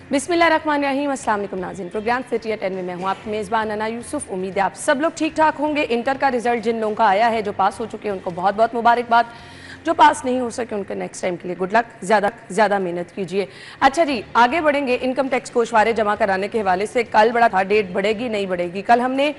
बिस्मिल्लाहिर्रहमानिर्रहीम। अस्सलाम वालेकुम नाज़रीन, प्रोग्राम सिटी एट 10 में मैं हूँ आपकी मेज़बान अना यूसुफ। उम्मीद है आप सब लोग ठीक ठाक होंगे। इंटर का रिजल्ट जिन लोगों का आया है, जो पास हो चुके हैं, उनको बहुत बहुत मुबारकबाद। जो पास नहीं हो सके उनके नेक्स्ट टाइम के लिए गुड लक। ज़्यादा मेहनत कीजिए। अच्छा जी, आगे बढ़ेंगे। इनकम टैक्स कोषवारे जमा कराने के हवाले से कल बड़ा था, डेट बढ़ेगी नहीं बढ़ेगी। कल हमने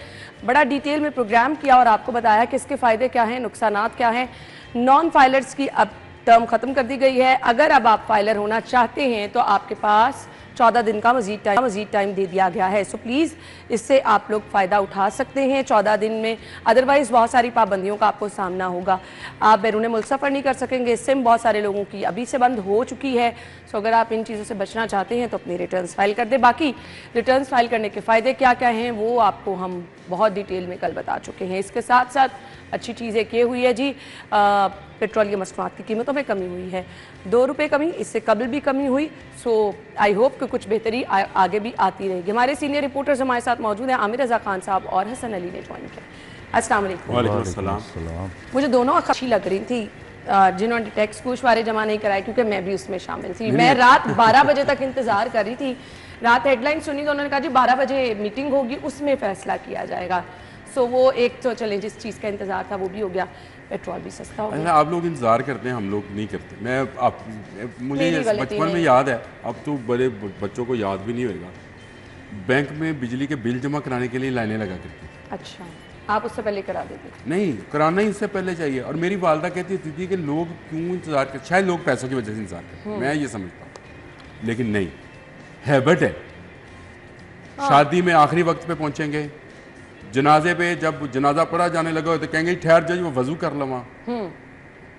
बड़ा डिटेल में प्रोग्राम किया और आपको बताया कि इसके फ़ायदे क्या हैं, नुकसानात क्या हैं। नॉन फाइलर्स की अब टर्म ख़त्म कर दी गई है। अगर अब आप फाइलर होना चाहते हैं तो आपके पास 14 दिन का मजीद टाइम दे दिया गया है। सो प्लीज़ इससे आप लोग फ़ायदा उठा सकते हैं 14 दिन में। अदरवाइज़ बहुत सारी पाबंदियों का आपको सामना होगा। आप बैरून मुल्क सफ़र नहीं कर सकेंगे। सिम बहुत सारे लोगों की अभी से बंद हो चुकी है। सो अगर आप इन चीज़ों से बचना चाहते हैं तो अपनी रिटर्न्स फाइल कर दें। बाकी रिटर्न्स फाइल करने के फ़ायदे क्या क्या हैं वो आपको हम बहुत डिटेल में कल बता चुके हैं। इसके साथ साथ अच्छी चीज़ एक ये हुई है जी, पेट्रोलियम मसनूआत की कीमतों में कमी हुई है। 2 रुपये कमी, इससे कबल भी कमी हुई। सो आई होप कि कुछ बेहतरी आगे भी आती रहेगी। हमारे सीनियर रिपोर्टर्स हमारे साथ मौजूद हैं, आमिर रज़ा खान साहब और हसन अली ने ज्वाइन किया। अस्सलाम वालेकुम। वालेकुम अस्सलाम। मुझे दोनों अच्छी लग रही थी जिन्होंने टैक्स कोषवारे जमा नहीं कराए, क्योंकि मैं भी उसमें शामिल थी। मैं रात 12 बजे तक इंतज़ार कर रही थी। रात हेडलाइन सुनी तो उन्होंने कहा जी 12 बजे मीटिंग होगी, उसमें फैसला किया जाएगा। सो वो एक तो चले जिस चीज़ का इंतज़ार था वो भी हो गया, पेट्रोल भी सस्ता हो गया। आप लोग इंतज़ार करते हैं, हम लोग नहीं करते। मुझे बचपन में याद है, अब तो बड़े बच्चों को याद भी नहीं होगा। बैंक में बिजली के बिल जमा कराने के लिए लाइनें लगा करती थी। अच्छा, आप उससे पहले करा देते थे? नहीं, कराना ही उससे पहले चाहिए। और मेरी वालदा कहती थी कि लोग क्यों इंतज़ार करते, शायद लोग पैसों की वजह से इंतज़ार करते, मैं ये समझता हूँ। लेकिन नहीं, हैबिट है। शादी में आखिरी वक्त पे पहुंचेंगे, जनाजे पे जब जनाजा पढ़ा जाने लगा तो कहेंगे ठहर जाइए, वो वजू कर लवा।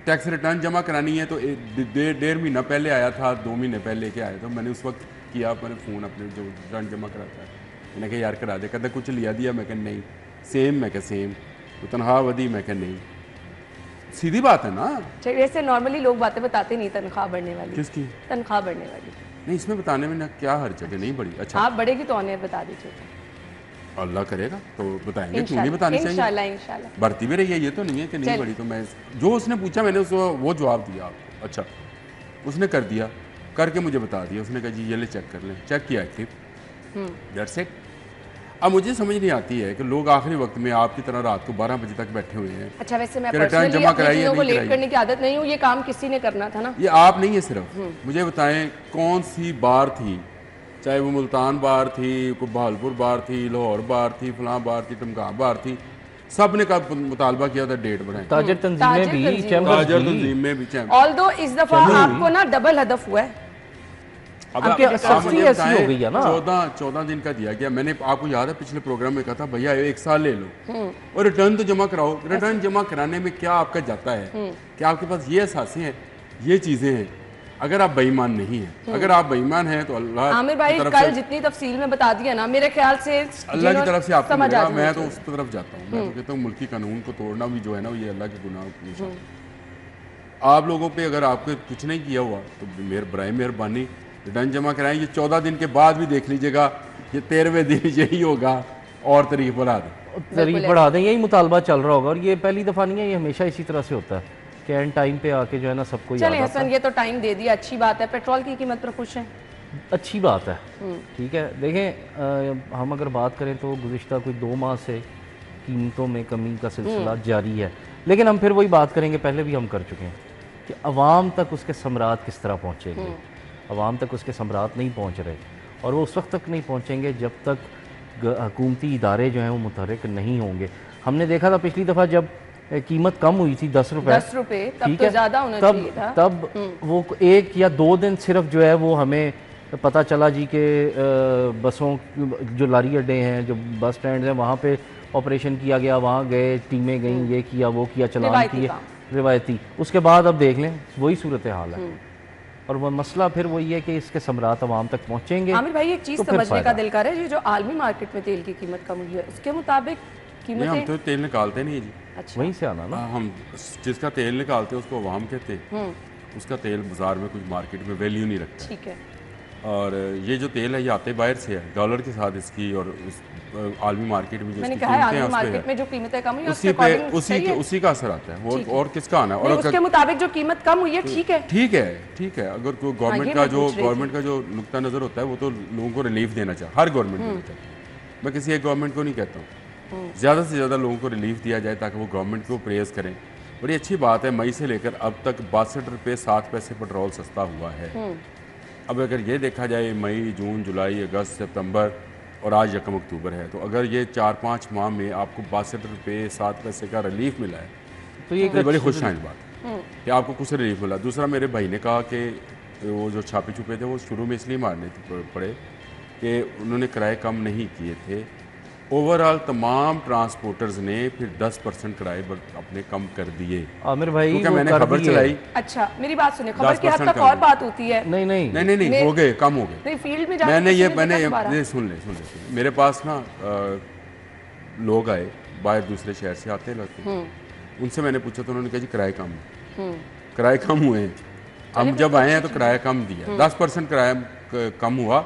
टैक्स रिटर्न जमा करानी है तो 1.5 महीना पहले आया था, 2 महीने पहले लेके आया था। मैंने उस वक्त किया, मैंने फ़ोन अपने जो रिटर्न जमा कराता है, मैंने कहा यार करा दे। कहता कुछ लिया दिया? मैं कहा नहीं। सेम? मैं कहा सेम। तो तनख्वाह वधी? मैं कहा नहीं। सीधी बात है ना। वैसे नॉर्मली लोग बातें बताते नहीं तनख्वाह बढ़ने वाली। किसकी तनख्वाह बढ़ने वाली? नहीं, इसमें बताने में ना क्या हर्ज है, नहीं बढ़ी। अच्छा, आप बढ़ेगी तो उन्हें बता दीजिए। अल्लाह करेगा तो बताएंगे, क्यों नहीं बतानी चाहिए। इंशाल्लाह बढ़ती भी रही है, ये तो नहीं है कि नहीं बढ़ी। तो मैं जो उसने पूछा मैंने उसको वो जवाब दिया आपको। अच्छा, उसने कर दिया, करके मुझे बता दिया। उसने कहा जी ये ले चेक कर लें। चेक किया एक्टिव, दैट्स इट। अब मुझे समझ नहीं आती है कि लोग आखिरी वक्त में आपकी तरह रात को 12 बजे तक बैठे हुए हैं। अच्छा, वैसे मैं पर्सनली जमा कराइए, चीज़ों को लेट करने की आदत नहीं हूँ। ये काम किसी ने करना था ना, ये आप नहीं है सिर्फ। मुझे बताएं कौन सी बार थी, चाहे वो मुल्तान बार थी, कोई बहालपुर बार थी, लाहौर बार थी, फलां बार थी, टमका बार थी, सब ने का मुतालबा किया था डेट बढ़ाएं। ताजर तंजीम में भी ऑल्दो इस दफा आपको ना डबल हदफ हुआ है। अब मुझे बताएं 14 दिन का दिया गया। मैंने आपको याद है पिछले प्रोग्राम में कहा था भैया 1 साल ले लो और रिटर्न तो जमा कराओ। रिटर्न जमा कराने में क्या आपका जाता है? क्या आपके पास ये एहसासें हैं, ये चीजें हैं? अगर आप बेईमान नहीं हैं, अगर आप बेईमान हैं तो अल्लाह आमिर भाई कल जितनी तफसील में बता दिया ना, मेरे ख्याल से अल्लाह की तरफ से आपको मिलेगा। मैं तो उस तरफ जाता हूँ। मैं तो कहता हूँ मुल्की कानून को तोड़ना भी जो है ना, ये अल्लाह के गुनाह। आप लोगों पे अगर आपको कुछ नहीं किया हुआ तो बराए मेहरबानी रिटर्न जमा कराएं। ये 14 दिन के बाद भी देख लीजिएगा, ये 13वें दिन यही होगा और तारीख बढ़ा दें। यही मुतालबा चल रहा होगा। और ये पहली दफ़ा नहीं है, ये हमेशा इसी तरह से होता है कि एंड टाइम पे आके जो है ना सबको याद आता है। हसन ये तो टाइम दे दिया, अच्छी बात है। पेट्रोल की कीमत पर खुश हैं? अच्छी बात है, ठीक है। देखें, हम अगर बात करें तो गुज़िश्ता कोई 2 माह से कीमतों में कमी का सिलसिला जारी है। लेकिन हम फिर वही बात करेंगे, पहले भी हम कर चुके हैं कि अवाम तक उसके समरात किस तरह पहुँचेंगे। अवाम तक उसके समरात नहीं पहुँच रहे, और वो उस वक्त तक नहीं पहुँचेंगे जब तक हुकूमती इदारे जो हैं वो मुतहर्रिक नहीं होंगे। हमने देखा था पिछली दफ़ा जब कीमत कम हुई थी 10 रुपये, तब तो ज़्यादा होना चाहिए था। तब वो 1 या 2 दिन सिर्फ जो है वो हमें पता चला जी के बसों जो लारी अड्डे हैं, जो बस स्टैंड हैं, वहाँ पे ऑपरेशन किया गया, वहाँ गए, टीमें गईं, ये किया वो किया, चलान किए, रिवायती। उसके बाद अब देख लें वही सूरत हाल है। और वह मसला फिर वही है कि इसके समरात अवाम तक पहुँचेंगे। आमिर भाई एक चीज़ समझने का दिल कर रहा है, जो आलमी मार्केट में तेल की कीमत कम हुई है उसके मुताबिक हम तो तेल निकालते नहीं है जी। अच्छा, वहीं से आना ना। हम जिसका तेल निकालते हैं उसको अवाम कहते हैं। उसका तेल बाजार में कुछ मार्केट में वैल्यू नहीं रखता। ठीक है। और ये जो तेल है ये आते बाहर से है, डॉलर के साथ इसकी और इस आलमी मार्केट में जो मैंने इसकी कहा है कीमतें हैं आलमी उस पे मार्केट में है, जो कीमतें कम हुई हैं, उसी उसके पे according सही है। उसी का असर आता है। ठीक है। और किसका आना है? नहीं, और उसके मुताबिक जो कीमत कम हुई है ठीक है। ठीक है अगर कोई ये गवर्नमेंट मैं पूछ रही गवर्नमेंट का जो नुक्ता नज़र होता है वो तो लोगों को रिलीफ देना चाहिए, हर गवर्नमेंट देना चाहिए। मैं किसी एक गवर्नमेंट को नहीं कहता हूँ, ज़्यादा से ज़्यादा लोगों को रिलीफ दिया जाए ताकि वो गवर्नमेंट को प्रेज करें। बड़ी अच्छी बात है, मई से लेकर अब तक 62 रुपये 7 पैसे पेट्रोल सस्ता हुआ है। अब अगर ये देखा जाए मई, जून, जुलाई, अगस्त, सितंबर और आज 1 अक्टूबर है, तो अगर ये 4-5 माह में आपको 62 रुपये 7 पैसे का रिलीफ मिला है तो ये तो बड़ी खुश आइंद बात है कि आपको कुछ रिलीफ मिला। दूसरा, मेरे भाई ने कहा कि वो जो छापे छुपे थे वो शुरू में इसलिए मारने पड़े कि उन्होंने किराए कम नहीं किए थे। ओवरऑल तमाम ट्रांसपोर्टर्स ने फिर 10% किराए अपने कम कर दिए, आमिर भाई क्योंकि वो मैंने कर खबर दिए। चलाई। अच्छा मेरी बात सुनिए, खबर की हद 10% तक और कम। बात होती है। नहीं नहीं नहीं हो गए, कम हो गए। नहीं, फील्ड में जाके मैंने किसी ये ने मैंने देखा दोबारा? ये सुन ले मेरे पास ना लोग आए बाहर दूसरे शहर से आते रहते, उनसे मैंने पूछा तो उन्होंने कहा जी किराए कम है। किराए कम हुए हैं, हम जब आए हैं तो किराया कम दिया, 10% किराया कम हुआ।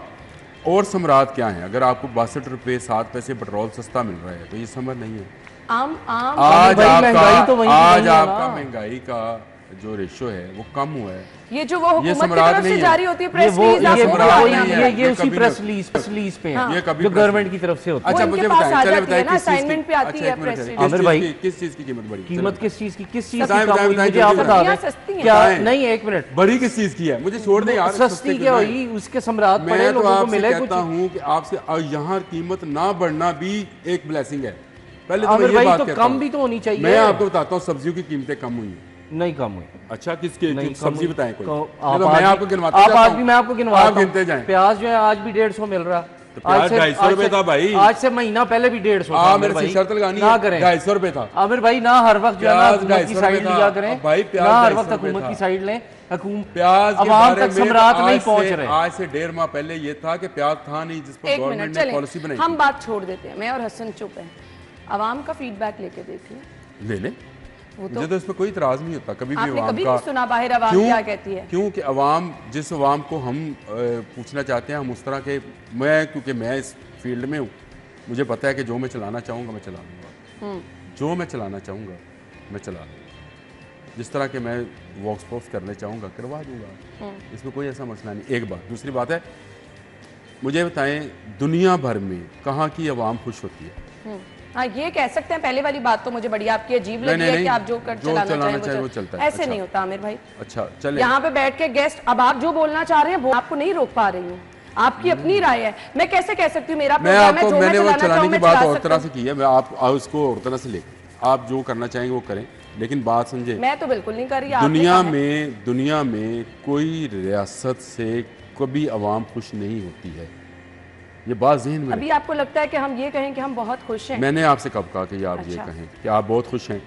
और समरात क्या है, अगर आपको 62 रुपये 7 पैसे पेट्रोल सस्ता मिल रहा है तो ये समझ नहीं है। आम आज भाई महंगाई तो वहीं की आज वहीं है आपका ना। महंगाई का जो रेशो है वो कम हुआ है। ये जो वो हुकूमत की सम्राट तरफ से नहीं है। जारी होती है ये प्रेस वो रिलीज, आप ये वो सम्राट बता वो रहे नहीं हैं। है। ये उसी कभी प्रेस नहीं। रिलीज पे हाँ। है ये कभी जो प्रेस गवर्नमेंट की तरफ से होती है। अच्छा इनके मुझे पास बताएं, आ चले जाती बताएं है ना, किस चीज़ की- assignment पे आती अच्छा, है एक मिनट प्रेस है। रिलीज। आमिर भाई, किस चीज़ की कीमत बढ़ी? कीमत चलो किस चीज की किस चीज की बताएं, कम बताएं, हुई बताएं, मुझे आप जल्दी बता बताएं। दें सस्ती हैं। क्या? बताएं। नहीं एक मिनट, बड़ी किस चीज़ की है? मुझे छोड़ दें यार, सस्ती क्या हुई उसके सम्राट पड़े मैं तो लोगों को आपसे मिले कहता कुछ। हूँ कि आपसे यहाँ कीमत ना बढ़ना भी एक ब्लेसिंग है। पहले तो आमिर मैं ये भाई, बात तो कहता कम हूँ। भी तो होनी चाहिए। मैं आपको बताता हूँ सब्जियों की कीमतें कम हुई हैं। नहीं कम हुई। अच्छा किसकी नहीं, कुछ कम सब्जी हुई। बताएं कोई? तो नहीं तो मैं आपको गिनवाता आप जाता आज हूं। भी मैं आपको गिनवाता आप हूं। गिनते जाएं। प्याज जो है आज भी 150 मिल रहा। तो प्याज 250 रुपए था भाई। आज से महीना पहले भी 150 था। आप आमिर मेरे से भाई, शर्त लगानी ना है, करें 250 रुपए था। आमिर भाई, ना हर वक्त जो है ना प्याज हुकूमत की 250 साइड रुपए लिया था। करें। भाई, प्याज ना हर 250 वक्त हुकूमत रुपए की था। साइड लें। हुकूमत प्याज के अवाम बारे तक में सम्राट नहीं आज पहुंच से- रहे। आज से 1.5 माह पहले ये था कि प्याज था नहीं, जिस पर एक मिनट गवर्नमेंट ने चलें, पॉलिसी बनाई हम थी। बात छोड़ देते हैं। मैं और हसन चुप हैं, आवाम का फीडबैक लेके देखिए। ले ले, वो तो मुझे तो इस पर कोई इतराज नहीं होता कभी भी आपने अवाम कभी का। नहीं सुना बाहर आवाम क्या कहती है? क्योंकि अवाम जिस अवाम को हम पूछना चाहते हैं, हम उस तरह के, मैं क्योंकि मैं इस फील्ड में हूँ, मुझे पता है कि जो मैं चलाना चाहूँगा मैं चला लूँगा, जो मैं चलाना चाहूँगा मैं चला लूँगा, जिस तरह के मैं वॉक्स पॉप्स करने चाहूँगा करवा दूँगा, इसमें कोई ऐसा मसला नहीं। एक बात। दूसरी बात है, मुझे बताएं दुनिया भर में कहाँ की अवाम खुश होती है? हाँ, ये कह सकते हैं। पहले वाली बात तो मुझे बड़ी आपकी अजीब लगी है कि आप जो चलाना चाहें वो चलता है। ऐसे अच्छा। नहीं होता आमिर भाई। अच्छा चले, यहाँ पे बैठ के गेस्ट, अब आप जो बोलना चाह रहे हैं वो आपको नहीं रोक पा रही हूँ, आपकी अपनी राय है। मैं कैसे कह सकती हूँ मेरा मैं प्रोग्राम है, आपको, जो मैं मैंने वो चलाना चलाने चाहूँ की मैं बात चला और सकती तरह हूँ। से की है। मैं आप उसको और तरह से ले, आप जो करना चाहेंगे वो करें, लेकिन बात समझे, मैं तो बिल्कुल नहीं कर रही। आपने कहा है। दुनिया में कोई रियासत से कभी अवाम खुश नहीं होती है, ये बात ज़हन में अभी आपको लगता है कि हम ये कहें कि हम बहुत खुश हैं? मैंने आपसे कब कहा कि आप ये अच्छा। कहें कि आप बहुत खुश हैं,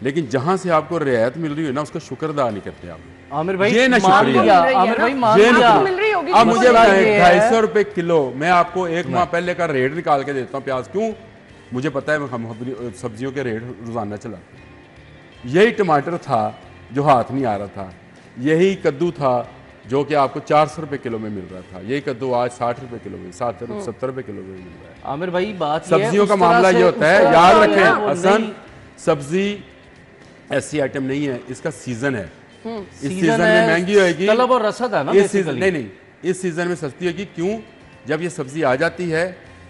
लेकिन जहां से आपको रियायत मिल रही है ना उसका शुक्र अदा नहीं करते आप। आमिर भाई ये ना मान शुक्रिया। लिया, मिल रही है आमिर ना? भाई मान ये लिया। आपको मिल रही होगी, अब किसी मुझे को नहीं। ये है। 250 रुपए किलो, मैं आपको एक माह पहले का रेट निकाल के देता हूँ प्याज। क्यों? मुझे पता है हम अपनी सब्जियों के रेट रोजाना चलाते हैं। यही टमाटर था जो हाथ नहीं आ रहा था, यही कद्दू था जो कि आपको 400 रुपए किलो में मिल रहा था, यही कद्दू आज 60 रुपए किलो में, 70 रुपए किलो में मिल रहा है। आमिर भाई बात ये है, सब्जियों उस का तरह मामला से- ये होता है, उस तरह याद से रखें वो हसन, नहीं- सब्जी ऐसी आइटम नहीं है, इसका सीजन है। इस सीजन सीजन है, में महंगी होएगी, तलब और रसद है ना इस सीजन basically। नहीं, इस सीजन में सस्ती होगी। क्यों? जब ये सब्जी आ जाती है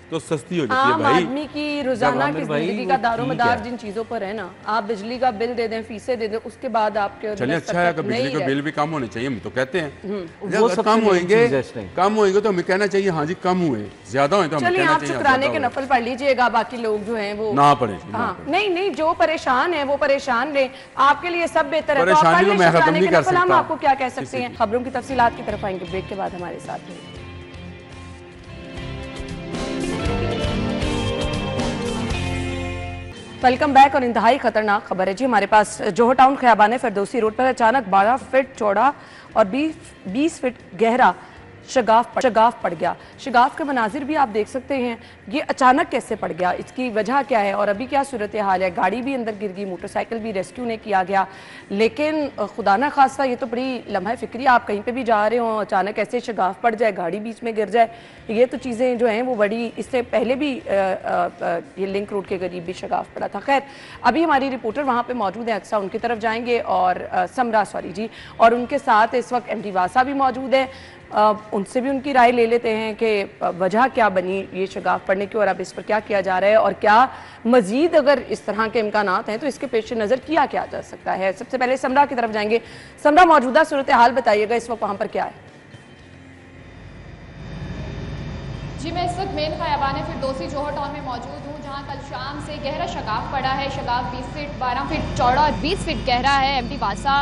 तो सस्ती हो जाती है आम भाई। आदमी की रोजाना की आमिर भाई जिंदगी वो का ठीक दारोमदार है। जिन चीजों पर है ना, आप बिजली का बिल दे दें, फीसें दे दें, उसके बाद आपके चलिए अच्छा है कि बिजली का बिल भी कम होने चाहिए, हम तो कहते हैं वो अगर सबसे कम main होंगे, चीज़ है इस टाइम। कम होंगे तो हमें कहना चाहिए हाँ जी कम हुए, ज्यादा हुए तो हमें चलिए कहना आप चाहिए हाँ, शुक्राने के ज्यादा नफल पढ़ लीजिएगा, बाकी लोग जो हैं वो हुए। ना पड़े जी, ना हाँ, पड़े। नहीं नहीं, जो परेशान है वो परेशान रहे, आपके लिए सब बेहतर है। तो आप परेशानी पढ़ को लें मैं खत्म शुक्राने नहीं के कर नफल, हम सकता आपको क्या कह सकते किसी हैं। खबरों की तफसीलात की तरफ आएंगे ब्रेक के बाद, हमारे साथ रहिए। Welcome back. और इंतहाई खतरनाक खबर है जी हमारे पास। जोहर टाउन खयाबान फिरदौसी रोड पर अचानक 12 फीट चौड़ा और 20 फीट गहरा शगाफ पड़ गया। शगाफ के मनाजिर भी आप देख सकते हैं, ये अचानक कैसे पड़ गया, इसकी वजह क्या है और अभी क्या सूरत हाल है। गाड़ी भी अंदर गिर गई, मोटरसाइकिल भी रेस्क्यू ने किया गया, लेकिन खुदा ना खास्ता ये तो बड़ी लम्हा फिक्री, आप कहीं पे भी जा रहे हो अचानक ऐसे शगाफ पड़ जाए, गाड़ी बीच में गिर जाए, ये तो चीज़ें जो हैं वो बड़ी, इससे पहले भी ये लिंक रोड के करीब भी शगाफ पड़ा था। खैर अभी हमारी रिपोर्टर वहाँ पे मौजूद है, अक्सा उनकी तरफ जाएंगे और समरा सॉरी जी, और उनके साथ इस वक्त एमडी वासा भी मौजूद है, उनसे भी उनकी राय ले लेते हैं कि वजह क्या बनी ये शगाफ पड़ने की और अब इस पर क्या किया जा रहा है और क्या मजीद अगर इस तरह के इम्कानात हैं तो इसके पेश नज़र किया क्या जा सकता है। सबसे पहले समरा की तरफ जाएंगे। समरा, मौजूदा सूरत हाल बताइएगा, इस वक्त वहाँ पर क्या है? जी मैं इस वक्त मेन ख़याबान फिरदौसी जोहर टाउन में मौजूद हूँ, जहाँ कल शाम से गहरा शगाफ पड़ा है। शगाफ 20 फीट 12 फीट चौड़ा और 20 फीट गहरा है। एमडी वासा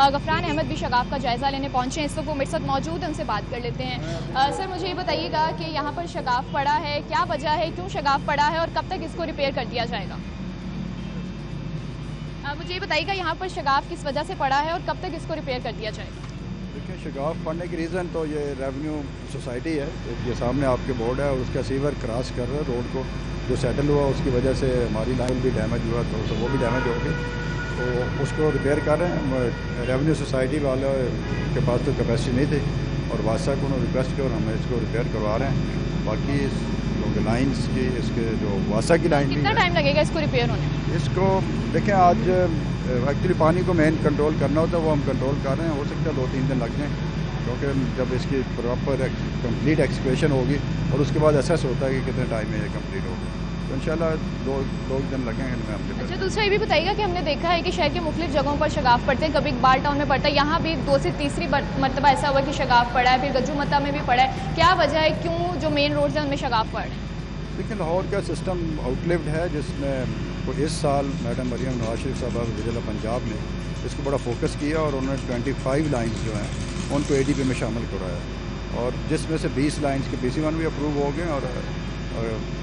गफरान अहमद भी शगाफ का जायज़ा लेने पहुँचे हैं, इस वक्त वो मेरे साथ मौजूद है, उनसे बात कर लेते हैं। सर मुझे ये बताइएगा कि यहाँ पर शगाफ पड़ा है, क्या वजह है, क्यों शगाफ पड़ा है और कब तक इसको रिपेयर कर दिया जाएगा? मुझे ये बताइएगा यहाँ पर शगाफ किस वजह से पड़ा है और कब तक इसको रिपेयर कर दिया जाएगा? देखिए शगाफ पड़ने की रीज़न तो ये रेवेन्यू सोसाइटी है, ये सामने आपके बोर्ड है और उसका सीवर क्रॉस कर रहा है रोड को, जो सेटल हुआ उसकी वजह से हमारी लाइन भी डैमेज हुआ, तो वो भी डैमेज हो गई, तो उसको रिपेयर कर रहे हैं। रेवेन्यू सोसाइटी वाले के पास तो कैपेसिटी नहीं थी और वासा को रिक्वेस्ट की और हम इसको रिपेयर करवा रहे हैं। बाकी क्योंकि लाइन्स की इसके जो वासा की लाइन, कितना टाइम लगेगा इसको रिपेयर होने? इसको देखें, आज एक्चुअली पानी को मेन कंट्रोल करना होता है, वो हम कंट्रोल कर रहे हैं, हो सकता है 2-3 दिन लग जाएँ, क्योंकि जब इसकी प्रॉपर कंप्लीट एक्सक्वेशन होगी और उसके बाद असेस होता है कि कितने टाइम में ये कंप्लीट होगी, तो इंशाल्लाह दो दिन लगेंगे। अच्छा दूसरा ये भी बताइएगा कि हमने देखा है कि शहर के मुख्तलिफ जगहों पर शगाफ पड़ते हैं, कभी इकबाल टाउन में पड़ता है, यहाँ भी 2 से तीसरी मरतबा ऐसा हुआ कि शगाफ पड़ा है, फिर गज्जू मत्ता में भी पड़ा है, क्या वजह है, क्यों जो मेन रोड है उनमें शगाफ पड़ रहे हैं? देखिए लाहौर का सिस्टम आउटलिव्ड है, जिसमें इस साल मैडम मरियम नवाज शरीफ साहब वज़ीर पंजाब ने इसको बड़ा फोकस किया और उन्होंने 25 लाइन्स जो हैं उनको ADP में शामिल कराया और जिसमें से 20 लाइन्स के PC1 भी अप्रूव हो गए और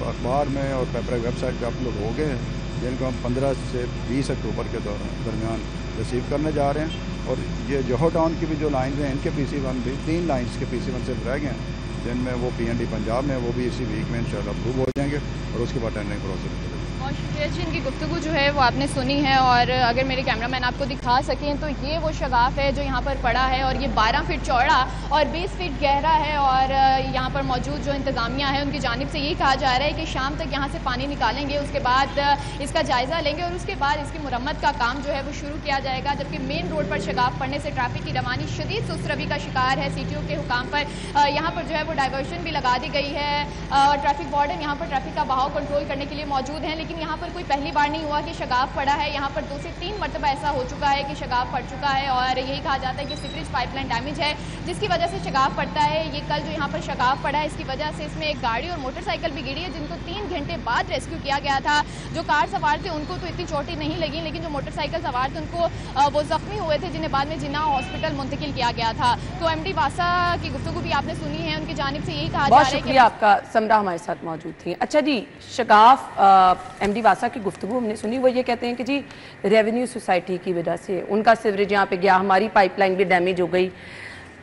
अखबार में और पेपर वेबसाइट पे अपलोड हो गए हैं, जिनको हम 15 से 20 अक्टूबर के दरमियान रिसीव करने जा रहे हैं। और ये जोहर टाउन की भी जो लाइन हैं इनके PC1 भी 3 लाइन्स के PC1 से रह गए हैं, जिनमें वो PND पंजाब में वो भी इसी वीक में इंशाल्लाह अप्रूव हो जाएंगे और उसके बाद टेंडरिंग प्रोसेस चलेगा। बहुत शुक्रिया जी, इनकी गुफ्तगू जो है वो आपने सुनी है और अगर मेरे कैमरामैन आपको दिखा सकें तो ये वो शगाफ है जो यहाँ पर पड़ा है और ये 12 फीट चौड़ा और 20 फीट गहरा है और यहाँ पर मौजूद जो इंतज़ामिया है उनकी जानिब से यही कहा जा रहा है कि शाम तक यहाँ से पानी निकालेंगे, उसके बाद इसका जायज़ा लेंगे और उसके बाद इसकी मुरम्मत का काम जो है वो शुरू किया जाएगा। जबकि मेन रोड पर शगाफ पड़ने से ट्रैफिक की रवानी शदीद सुस्त रवी का शिकार है। CTO के हुकाम पर यहाँ पर जो है वो डाइवर्शन भी लगा दी गई है और ट्रैफिक वार्डन यहाँ पर ट्रैफिक का बहाव कंट्रोल करने के लिए मौजूद हैं, लेकिन यहाँ पर कोई पहली बार नहीं हुआ कि शगाफ पड़ा है। यहाँ पर 2 से 3 मरतबा ऐसा हो चुका है कि शगाफ पड़ चुका है और यही कहा जाता है कि सीवरेज पाइपलाइन डैमेज है जिसकी वजह से शगाफ पड़ता है। ये कल जो यहाँ पर शगाफ पड़ा है इसकी वजह से इसमें एक गाड़ी और मोटरसाइकिल भी गिरी है, जिनको 3 घंटे बाद रेस्क्यू किया गया था। जो कार सवार थे उनको तो इतनी चोटें नहीं लगी, लेकिन जो मोटरसाइकिल सवार थे उनको वो जख्मी हुए थे, जिन्हें बाद में जिन्ना हॉस्पिटल मुंतकिल किया गया था। तो एमडी वासा की गुफ्तगू भी आपने सुनी है, उनकी जानिब से यही कहा जा रहा है। शुक्रिया आपका। समरा हमारे साथ मौजूद थी। अच्छा जी, शगाफ एमडी वासा की गुफ्तगू हमने सुनी, वो ये कहते हैं कि जी रेवेन्यू सोसाइटी की वजह से उनका सीवरेज यहाँ पे गया, हमारी पाइपलाइन भी डैमेज हो गई।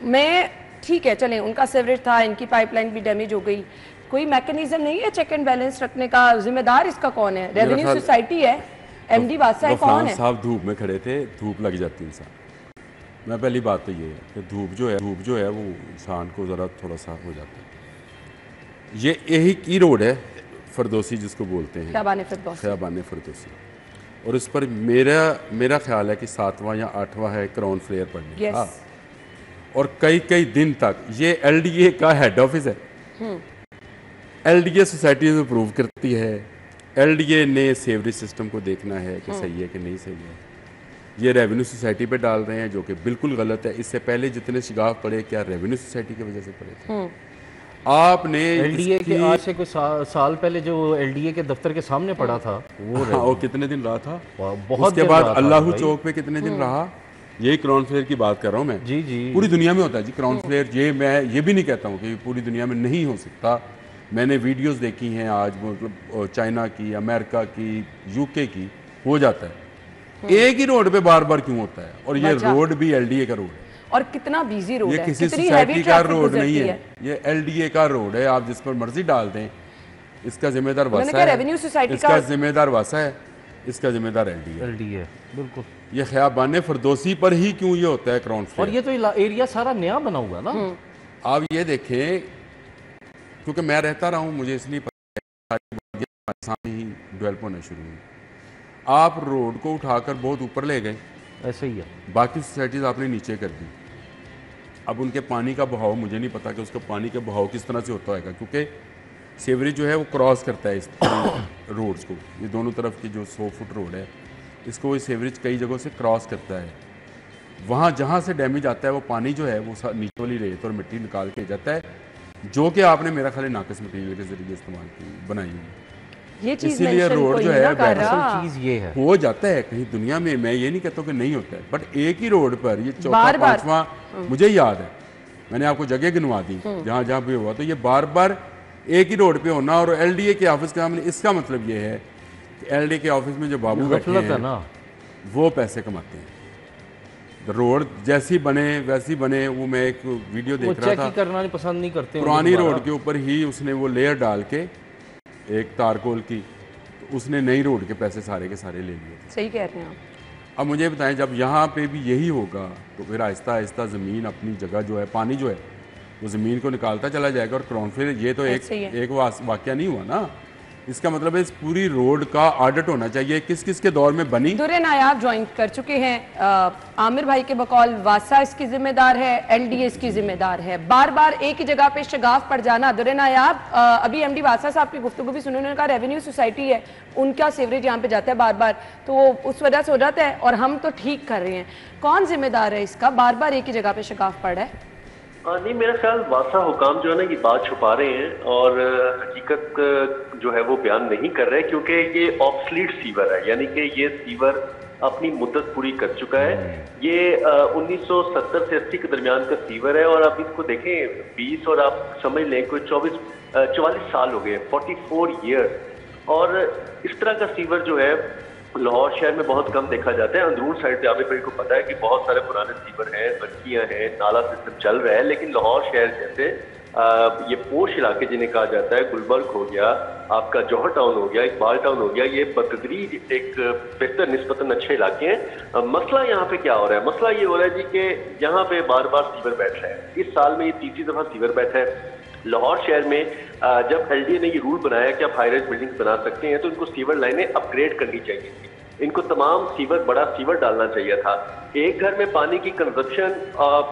मैं ठीक है चलें, उनका सीवरेज था, इनकी पाइपलाइन भी डैमेज हो गई, कोई मैकेनिज्म नहीं है चेक एंड बैलेंस रखने का? जिम्मेदार इसका कौन है? रेवेन्यू सोसाइटी है, एमडी वासा है, कौन है? साहब धूप में खड़े थे, धूप लग जाती है इंसान। मैं पहली बात तो ये है कि धूप जो है वो इंसान को ज़रा थोड़ा सा हो जाता है। ये यही की रोड है फिरदौसी जिसको बोलते हैं, ख़याबान फिरदौसी, और इस पर मेरा ख्याल है कि 7वां या 8वां है क्राउन फ्लेयर पड़ने का। और कई दिन तक ये LDA का हेड ऑफिस है, LDA सोसाइटी अप्रूव करती है, LDA ने सेवरेज सिस्टम को देखना है कि सही है कि नहीं सही है। ये रेवेन्यू सोसाइटी पे डाल रहे हैं जो कि बिल्कुल गलत है। इससे पहले जितने शगाफ पड़े क्या रेवेन्यू सोसाइटी की वजह से पड़े थे? आपने LDA के आज से कुछ साल पहले जो LDA के दफ्तर के सामने पड़ा था वो कितने दिन रहा था? बहुत। उसके बाद अल्लाहू चौक पे कितने दिन रहा? यही क्राउन फ्लेयर की बात कर रहा हूँ मैं। जी पूरी दुनिया में होता है जी क्राउन फ्लेयर। मैं ये भी नहीं कहता हूँ कि पूरी दुनिया में नहीं हो सकता। मैंने वीडियोस देखी हैं आज, मतलब चाइना की, अमेरिका की, UK की, हो जाता है। एक ही रोड पे बार बार क्यों होता है? और ये रोड भी LDA का रोड है। और कितना बिजी रोड ये है, किसी कितनी सोसाइटी हैवी का ट्रैफिक रोड नहीं गुजरती है, ये LDA का रोड है। आप जिस पर मर्जी डाल दें, इसका जिम्मेदार मैंने वासा कहा है, रेवेन्यू सोसाइटी इसका का जिम्मेदार वासा है, इसका जिम्मेदार LDA। LDA बिल्कुल। ये ख्याबान फरदोसी पर ही क्यों ये होता है क्राउन और ये तो एरिया सारा नया बना हुआ ना। आप ये देखें, क्योंकि मैं रहता रहा हूँ, मुझे इसलिए पता है सारी बातें सामने ही डेवलप होना शुरू हुई। आप रोड को उठाकर बहुत ऊपर ले गए, ऐसे ही है। बाकी सोसाइटीज़ आपने नीचे कर दी। अब उनके पानी का बहाव मुझे नहीं पता कि उसका पानी का बहाव किस तरह से होता होगा, क्योंकि सीवरेज जो है वो क्रॉस करता है इस रोड्स को। ये दोनों तरफ की जो 100 फुट रोड है, इसको वो सीवरेज कई जगहों से क्रॉस करता है। वहाँ जहाँ से डैमेज आता है वो पानी जो है वो नीचे वाली रेत और मिट्टी निकाल के जाता है, जो कि आपने मेरा ख्याल नाकिस मटीरियल के जरिए इस्तेमाल की बनाई हुई। ये चीज इसीलिए मेंशन रोड कोई जो नहीं है ना कर रहा। असल चीज ये है, हो जाता है कहीं दुनिया में, मैं ये नहीं कहता हूँ कि नहीं होता है, बट एक ही रोड पर ये चौथा बार-बार। पांचवा मुझे याद है, मैंने आपको जगह गिनवा दी जहाँ जहाँ भी हुआ, तो ये बार बार एक ही रोड पे होना। और LDA के ऑफिस का इसका मतलब ये है कि LDA के ऑफिस में जो बाबू बैठे गफलत है हैं ना। वो पैसे कमाते हैं। रोड जैसी बने वैसी बने। वो मैं एक वीडियो वो देख रहा चेक था, ही करना नहीं पसंद नहीं करते पुरानी दोबारा। रोड के ऊपर ही उसने वो लेयर डाल के एक तारकोल की, तो उसने नई रोड के पैसे सारे के सारे ले लिए थे। सही कह रहे हैं आप। अब मुझे बताएं, जब यहाँ पे भी यही होगा तो फिर आहिस्ता आहिस्ता ज़मीन अपनी जगह जो है, पानी जो है वो ज़मीन को निकालता चला जाएगा। और क्राउन फिर ये तो ऐसे ही है। एक वाकया नहीं हुआ ना। इसका मतलब है इस पूरी रोड का ऑडिट होना चाहिए, किस किस के दौर में बनी। दुर्रे नायाब ज्वाइन कर चुके हैं। आमिर भाई के बकौल वासा इसकी जिम्मेदार है, LDA इसकी जिम्मेदार है। बार बार एक ही जगह पे शगाफ पड़ जाना। दुर्रे नायाब, अभी MD वासा साहब की गुफ्तगू भी सुनी, उन्होंने कहा रेवेन्यू सोसाइटी है, उनका सीवरेज यहाँ पे जाता है बार बार, तो वो उस वजह से हो जाता है और हम तो ठीक कर रहे हैं। कौन जिम्मेदार है इसका, बार बार एक ही जगह पे शगाफ पड़ रहा है? नहीं, मेरा ख्याल वासा हुकाम जो है ना ये बात छुपा रहे हैं और हकीकत जो है वो बयान नहीं कर रहे, क्योंकि ये ऑब्सलीट सीवर है, यानी कि ये सीवर अपनी मुद्दत पूरी कर चुका है। ये 1970 से 80 के दरमियान का सीवर है और आप इसको देखें 20 और आप समझ लें कोई 44 साल हो गए, 44 ईयर्स। और इस तरह का सीवर जो है लाहौर शहर में बहुत कम देखा जाता है। अंदरून साइड पे आमिर भाई को पता है कि बहुत सारे पुराने सीवर हैं, बच्चियां हैं, नाला सिस्टम चल रहा है, लेकिन लाहौर शहर जैसे ये पोश इलाके जिन्हें कहा जाता है, गुलबर्ग हो गया, आपका जौहर टाउन हो गया, इकबाल टाउन हो गया, ये बतदरीज एक बेहतर निस्बतन अच्छे इलाके हैं। मसला यहाँ पे क्या हो रहा है? मसला ये हो रहा है जी कि यहाँ पे बार बार सीवर बैठ रहा है। इस साल में ये तीसरी दफा सीवर बैठा है। लाहौर शहर में जब LDA ने ये रूल बनाया कि आप हाई राइज बिल्डिंग बना सकते हैं, तो इनको सीवर लाइनें अपग्रेड करनी चाहिए थी। इनको तमाम सीवर, बड़ा सीवर डालना चाहिए था। एक घर में पानी की कंजप्शन,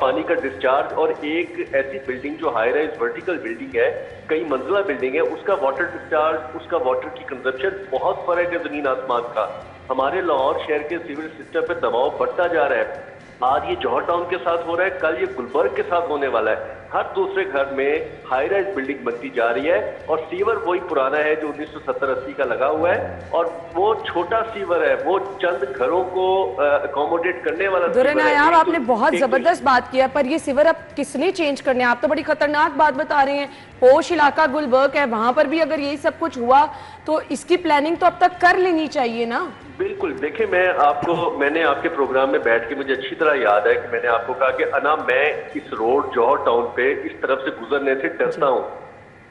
पानी का डिस्चार्ज, और एक ऐसी बिल्डिंग जो हाई राइज वर्टिकल बिल्डिंग है, कई मंजिला बिल्डिंग है, उसका वाटर डिस्चार्ज, उसका वाटर की कंजप्शन बहुत फर्क है जमीन आसमान का। हमारे लाहौर शहर के सिविल सिस्टम पे दबाव बढ़ता जा रहा है। आज ये जौहर टाउन के साथ हो रहा है, कल ये गुलबर्ग के साथ होने वाला है। हर दूसरे घर में हाई राइज बिल्डिंग बनती जा रही है और सीवर वही पुराना है जो 1970-80 का लगा हुआ है, और वो छोटा सीवर है, वो चंद घरों को अकोमोडेट करने वाला दुर्रे नायाब, आपने बहुत एक जबरदस्त बात किया, पर ये सीवर अब किसने चेंज करने? आप तो बड़ी खतरनाक बात बता रहे हैं। पोश इलाका गुलबर्ग है, वहां पर भी अगर यही सब कुछ हुआ तो इसकी प्लानिंग तो अब तक कर लेनी चाहिए ना। बिल्कुल, देखिए मैंने आपके प्रोग्राम में बैठ के मुझे अच्छी तरह याद है कि मैंने आपको कहा कि अना मैं इस रोड जौहर टाउन पे इस तरफ से गुजरने से डरता हूँ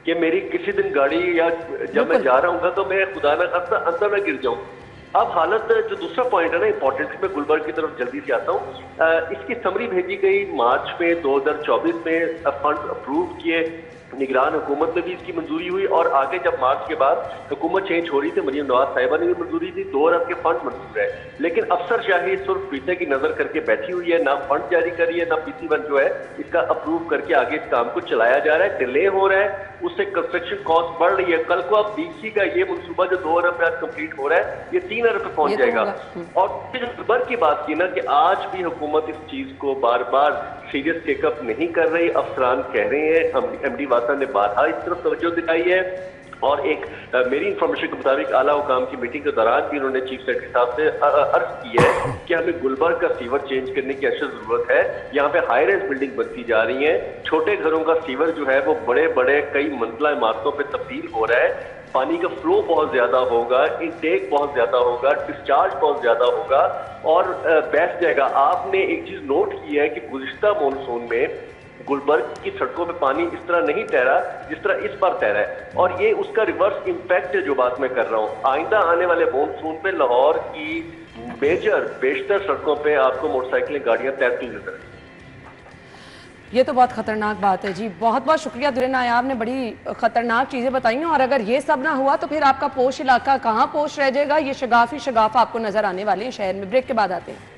कि मेरी किसी दिन गाड़ी या जब मैं जा रहा हूँ तो मैं खुदा ना खास्ता अंदर न गिर जाऊँ। अब हालत जो दूसरा पॉइंट है ना इंपॉर्टेंट, मैं गुलबर्ग की तरफ जल्दी से आता हूँ। इसकी समरी भेजी गई मार्च में 2024 में, फंड अप्रूव किए, निगरान हुकूमत में भी इसकी मंजूरी हुई, और आगे जब मार्च के बाद हुकूमत चेंज हो रही थी, मरियम नवाज साहिबा ने भी मंजूरी दी, 2 अरब के फंड मंजूर है। लेकिन अफसर शाही सिर्फ पीछे की नजर करके बैठी हुई है, ना फंड जारी करी है, ना PC1 जो है इसका अप्रूव करके आगे इस काम को चलाया जा रहा है। डिले हो रहा है, उससे कंस्ट्रक्शन कॉस्ट बढ़ रही है। कल को आप DC का ये मनसूबा जो 2 अरब में आज कंप्लीट हो रहा है, ये 3 अरब पे पहुंच जाएगा। और फिर गुलबर्ग की बात की ना कि आज भी हुकूमत इस चीज को बार बार सीरियस टेकअप नहीं कर रही। अफसरान कह रहे हैं, MD वासा ने बारहा इस तरफ तवज्जो दिखाई है, और एक मेरी इंफॉर्मेशन के मुताबिक आला हुकाम की मीटिंग के दौरान भी उन्होंने चीफ सेक्रेटरी साहब से अर्ज की है कि हमें गुलबर्ग का सीवर चेंज करने की अशद जरूरत है। यहाँ पे हाई राइज बिल्डिंग बनती जा रही है, छोटे घरों का सीवर जो है वो बड़े बड़े कई मंजिला इमारतों पे तब्दील हो रहा है। पानी का फ्लो बहुत ज्यादा होगा, इनटेक बहुत ज्यादा होगा, डिस्चार्ज बहुत ज्यादा होगा और बह जाएगा। आपने एक चीज नोट की है कि गुज़िश्ता मॉनसून में गुलबर्ग की सड़कों पे पानी इस तरह नहीं तैरा जिस तरह इस बार तैरा है, और ये उसका रिवर्स इम्पैक्ट है जो बात मैं कर रहा हूँ। आइंदा आने वाले मॉनसून पे लाहौर की बेशतर सड़कों पे आपको मोटरसाइकिलें, गाड़ियां तैरती नजर आएंगी। ये तो बहुत खतरनाक बात है जी। बहुत बहुत शुक्रिया दुर्रे नायाब ने बड़ी खतरनाक चीजें बताई हैं, और अगर ये सब ना हुआ तो फिर आपका पोश इलाका कहाँ पोश रह जाएगा। ये शगाफ ही शगाफ आपको नजर आने वाले हैं शहर में। ब्रेक के बाद आते हैं।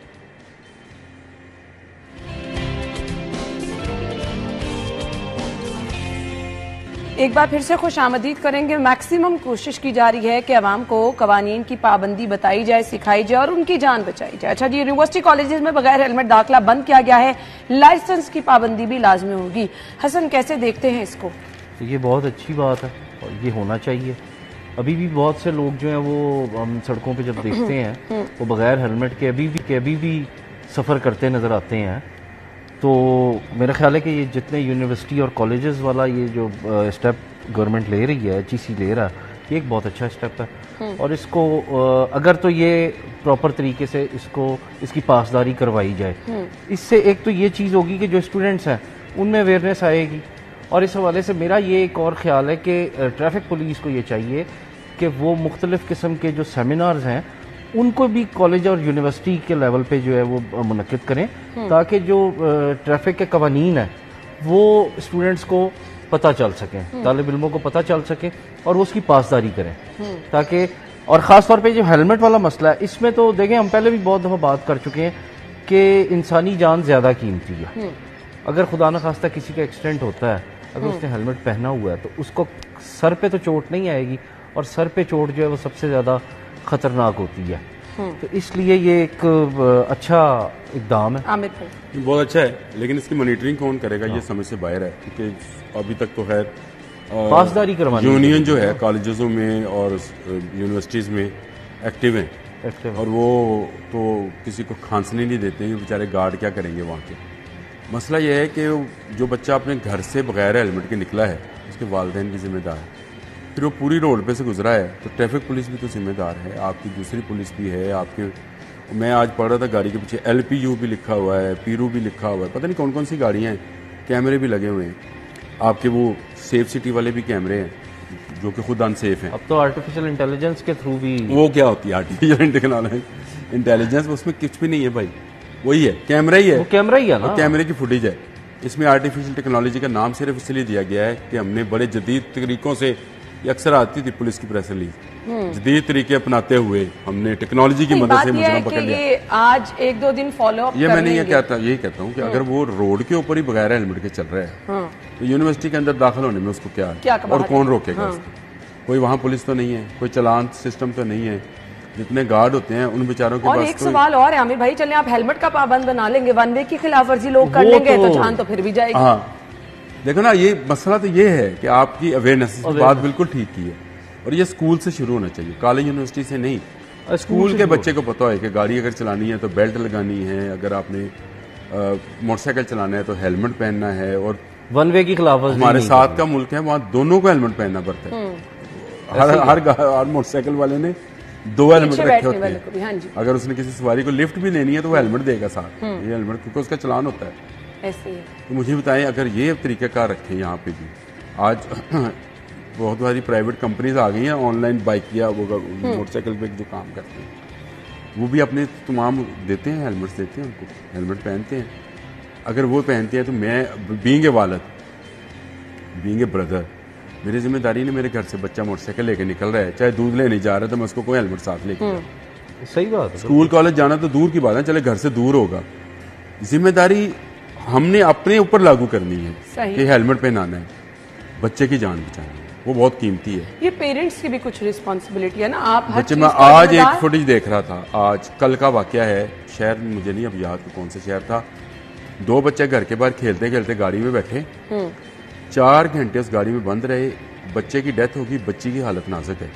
एक बार फिर से खुश आमदीद करेंगे। मैक्सिमम कोशिश की जा रही है कि अवाम को कवानीन की पाबंदी बताई जाए, सिखाई जाए और उनकी जान बचाई जाए। अच्छा जी, यूनिवर्सिटी कॉलेजेस में बगैर हेलमेट दाखिला बंद किया गया है, लाइसेंस की पाबंदी भी लाजमी होगी। हसन, कैसे देखते हैं इसको? तो ये बहुत अच्छी बात है और ये होना चाहिए। अभी भी बहुत से लोग जो हैं वो हम सड़कों पे जब देखते हैं वो बगैर हेलमेट के अभी भी सफ़र करते नज़र आते हैं। तो मेरा ख्याल है कि ये जितने यूनिवर्सिटी और कॉलेजेस वाला ये जो स्टेप गवर्नमेंट ले रही है, HEC ले रहा है, ये एक बहुत अच्छा स्टेप है। और इसको अगर तो ये प्रॉपर तरीके से इसकी पासदारी करवाई जाए, इससे एक तो ये चीज़ होगी कि जो स्टूडेंट्स हैं उनमें अवेयरनेस आएगी। और इस हवाले से मेरा ये एक और ख्याल है कि ट्रैफिक पुलिस को ये चाहिए कि वो मुख्तलिफ़ किस्म के जो सेमिनार्स हैं उनको भी कॉलेज और यूनिवर्सिटी के लेवल पे जो है वो मुनक्किद करें, ताकि जो ट्रैफिक के कवानीन है वो स्टूडेंट्स को पता चल सके, तालिब इल्मों को पता चल सके और वो उसकी पासदारी करें। ताकि और ख़ास तौर पे जो हेलमेट वाला मसला है, इसमें तो देखें हम पहले भी बहुत दफ़ा बात कर चुके हैं कि इंसानी जान ज़्यादा कीमती है। अगर खुदा न खास्ता किसी का एक्सीडेंट होता है, अगर उसने हेलमेट पहना हुआ है तो उसको सर पे तो चोट नहीं आएगी, और सर पे चोट जो है वो सबसे ज़्यादा ख़तरनाक होती है। तो इसलिए ये एक अच्छा इक़दाम है। आमिर भाई, बहुत अच्छा है, लेकिन इसकी मॉनिटरिंग कौन करेगा ये समझ से बाहर है, क्योंकि अभी तक तो खैर पासदारी करवानी यूनियन जो है कॉलेजों में और यूनिवर्सिटीज़ में एक्टिव हैं, और वो तो किसी को खांसने नहीं देते। ये बेचारे गार्ड क्या करेंगे वहाँ के। मसला ये है कि जो बच्चा अपने घर से बगैर हेलमेट के निकला है उसके वालिदैन भी जिम्मेदार है, फिर वो पूरी रोड पे से गुजरा है तो ट्रैफिक पुलिस भी तो जिम्मेदार है, आपकी दूसरी पुलिस भी है आपके। मैं आज पढ़ रहा था गाड़ी के पीछे LPU भी लिखा हुआ है, पीरू भी लिखा हुआ है, पता नहीं कौन कौन सी गाड़ियाँ हैं, कैमरे भी लगे हुए हैं आपके, वो सेफ सिटी वाले भी कैमरे हैं जो कि खुद अनसेफ हैं। अब तो आर्टिफिशियल इंटेलिजेंस के थ्रू भी वो क्या होती है आर्टिफिशियल इंटेलिजेंस? उसमें कुछ भी नहीं है भाई, वही है, कैमरा ही है, वो कैमरा ही है ना, कैमरे की फुटेज है। इसमें आर्टिफिशियल टेक्नोलॉजी का नाम सिर्फ इसलिए दिया गया है कि हमने बड़े जदीद तरीकों से, ये अक्सर आती थी पुलिस की प्रेस रिलीज, जदीद तरीके अपनाते हुए हमने टेक्नोलॉजी की मदद से मुजरिम पकड़ लिया। ये आज 1-2 दिन फॉलो अप ये मैं नहीं यही कहता हूँ कि अगर वो रोड के ऊपर ही बगैर हेलमेट के चल रहा है तो यूनिवर्सिटी के अंदर दाखिल होने में उसको क्या और कौन रोकेगा उसको? कोई वहाँ पुलिस तो नहीं है, कोई चलान सिस्टम तो नहीं है, जितने गार्ड होते हैं उन बेचारों के पास। और एक सवाल और है आमिर भाई, चले आप हेलमेट का पाबंद बना लेंगे, वन वे की खिलाफ वर्जी लोग कर लेंगे तो जान तो फिर भी जाएगी। हाँ देखो ना, ये मसला तो ये है कि आपकी अवेयरनेस बात बिल्कुल ठीक की है, और ये स्कूल से शुरू होना चाहिए, कॉलेज यूनिवर्सिटी से नहीं। स्कूल के बच्चे को पता है कि गाड़ी अगर चलानी है तो बेल्ट लगानी है, अगर आपने मोटरसाइकिल चलाना है तो हेलमेट पहनना है, और वन वे की खिलाफ हमारे साथ का मुल्क है वहाँ दोनों को हेलमेट पहनना पड़ता है। हर मोटरसाइकिल वाले ने 2 हेलमेट रखे होते हैं। हाँ जी। अगर उसने किसी सवारी को लिफ्ट भी लेनी है तो वो हेलमेट देगा साथ, ये हेलमेट क्योंकि उसका चलान होता है। ऐसे ही है। तो मुझे बताएं, अगर ये तरीक़ाकार रखें यहाँ पे भी, आज बहुत सारी प्राइवेट कंपनीज आ गई हैं ऑनलाइन बाइक या वो मोटरसाइकिल पे जो काम करते हैं, वो भी अपने तमाम देते हैं, हेलमेट्स देते हैं उनको, हेलमेट पहनते हैं। अगर वो पहनते हैं तो मैं बीइंग ए वालिद, बीइंग ए ब्रदर, मेरी जिम्मेदारी ने मेरे घर से बच्चा मोटरसाइकिल लेके निकल रहा है, चाहे दूध लेने जा रहा है तो मैं उसको कोई हेलमेट साथ लेके जाऊँ। सही बात है। स्कूल कॉलेज जाना तो दूर की बात है, चले घर से दूर होगा, जिम्मेदारी हमने अपने ऊपर लागू करनी है कि हेलमेट पहनाना है, बच्चे की जान बचानी है, वो बहुत कीमती है। ये पेरेंट्स की भी कुछ रिस्पॉन्सिबिलिटी है ना। आप बच्चे, मैं आज एक फुटेज देख रहा था, आज कल का वाकया है, शहर मुझे नहीं अब याद कौन सा शहर था, 2 बच्चे घर के बाहर खेलते खेलते गाड़ी में बैठे, 4 घंटे उस गाड़ी में बंद रहे, बच्चे की डेथ होगी, बच्ची की हालत नाजुक है।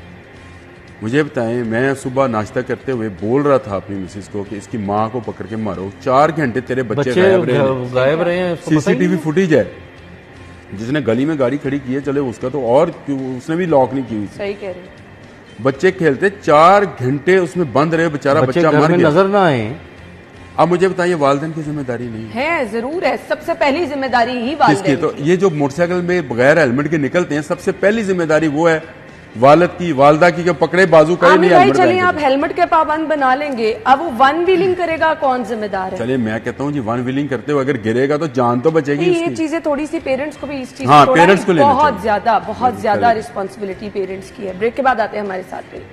मुझे बताएं, मैं सुबह नाश्ता करते हुए बोल रहा था अपनी मिसेस को कि इसकी माँ को पकड़ के मारो, 4 घंटे तेरे बच्चे गायब रहे हैं, CCTV फुटेज है, जिसने गली में गाड़ी खड़ी की है चले उसका तो, और क्यों उसने भी लॉक नहीं की हुई थी। सही कह रहे हैं। बच्चे खेलते 4 घंटे उसमें बंद रहे, बेचारा बच्चे बच्चा घर मर में गया। नजर ना आए। अब मुझे बताइए वालिदैन की जिम्मेदारी नहीं है, जरूर है। सबसे पहली जिम्मेदारी ही किसकी? वालिदैन तो की। ये जो मोटरसाइकिल में बगैर हेलमेट के निकलते हैं, सबसे पहली जिम्मेदारी वो है वालिद की, वालदा की, पकड़े बाजू करे नहीं आमिर भाई हेलमेट चलिए पहन आप के। हेलमेट के पाबंद बना लेंगे, अब वो वन व्हीलिंग करेगा कौन जिम्मेदार है? चलिए मैं कहता हूँ जी वन व्हीलिंग करते हुए अगर गिरेगा तो जान तो बचेगी नहीं, ये उसकी। चीजें थोड़ी सी पेरेंट्स को भी इस चीज हाँ, को थोड़ा पेरेंट्स को लेना बहुत चाहिए। ज्यादा करेक्ट। रिस्पॉन्सिबिलिटी पेरेंट्स की है। ब्रेक के बाद आते हैं हमारे साथ में।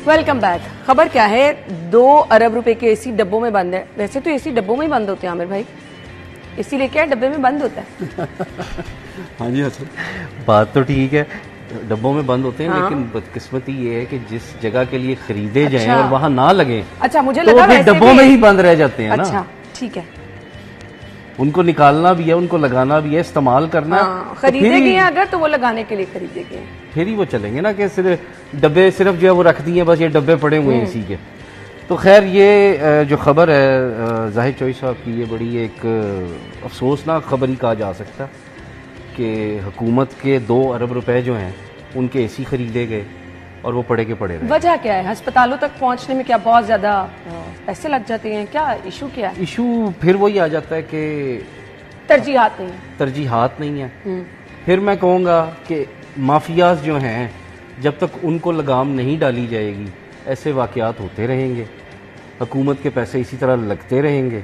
Welcome back. खबर क्या है? 2 अरब रुपए के एसी डब्बों में बंद है। वैसे तो एसी डब्बों में ही बंद होते हैं आमिर भाई, एसी लेके आए डब्बे में बंद होता है। हाँ जी हसन, बात तो ठीक है, डब्बों में बंद होते हैं, हाँ। लेकिन बदकिस्मती ये है कि जिस जगह के लिए खरीदे जाएं अच्छा। और वहां ना लगे अच्छा, मुझे तो लगा फिर वैसे डब्बों भी- में ही बंद रह जाते हैं अच्छा ना। ठीक है। उनको निकालना भी है, उनको लगाना भी है, इस्तेमाल करना है, हाँ, तो खरीदे फिर ही- गए हैं अगर तो वो लगाने के लिए खरीदे गए हैं। फिर ही वो चलेंगे ना कि सिर्फ डब्बे सिर्फ जो है वो रख दिए, बस ये डब्बे पड़े हुए हैं इसी के। तो खैर ये जो खबर है जाहिद चौधरी साहब की, ये बड़ी एक अफसोसनाक खबर ही कहा जा सकता है कि हुकूमत के 2 अरब रुपए जो हैं उनके एसी खरीदे गए और वो पड़े के पड़े रहे। वजह क्या है? अस्पतालों तक पहुंचने में क्या बहुत ज्यादा पैसे लग जाते हैं? क्या इशू क्या है? इशू फिर वही आ जाता है कि तरजीहात नहीं। तरजीहात नहीं है। फिर मैं कहूँगा कि माफियाज जो हैं जब तक उनको लगाम नहीं डाली जाएगी ऐसे वाकयात होते रहेंगे, हुकूमत के पैसे इसी तरह लगते रहेंगे।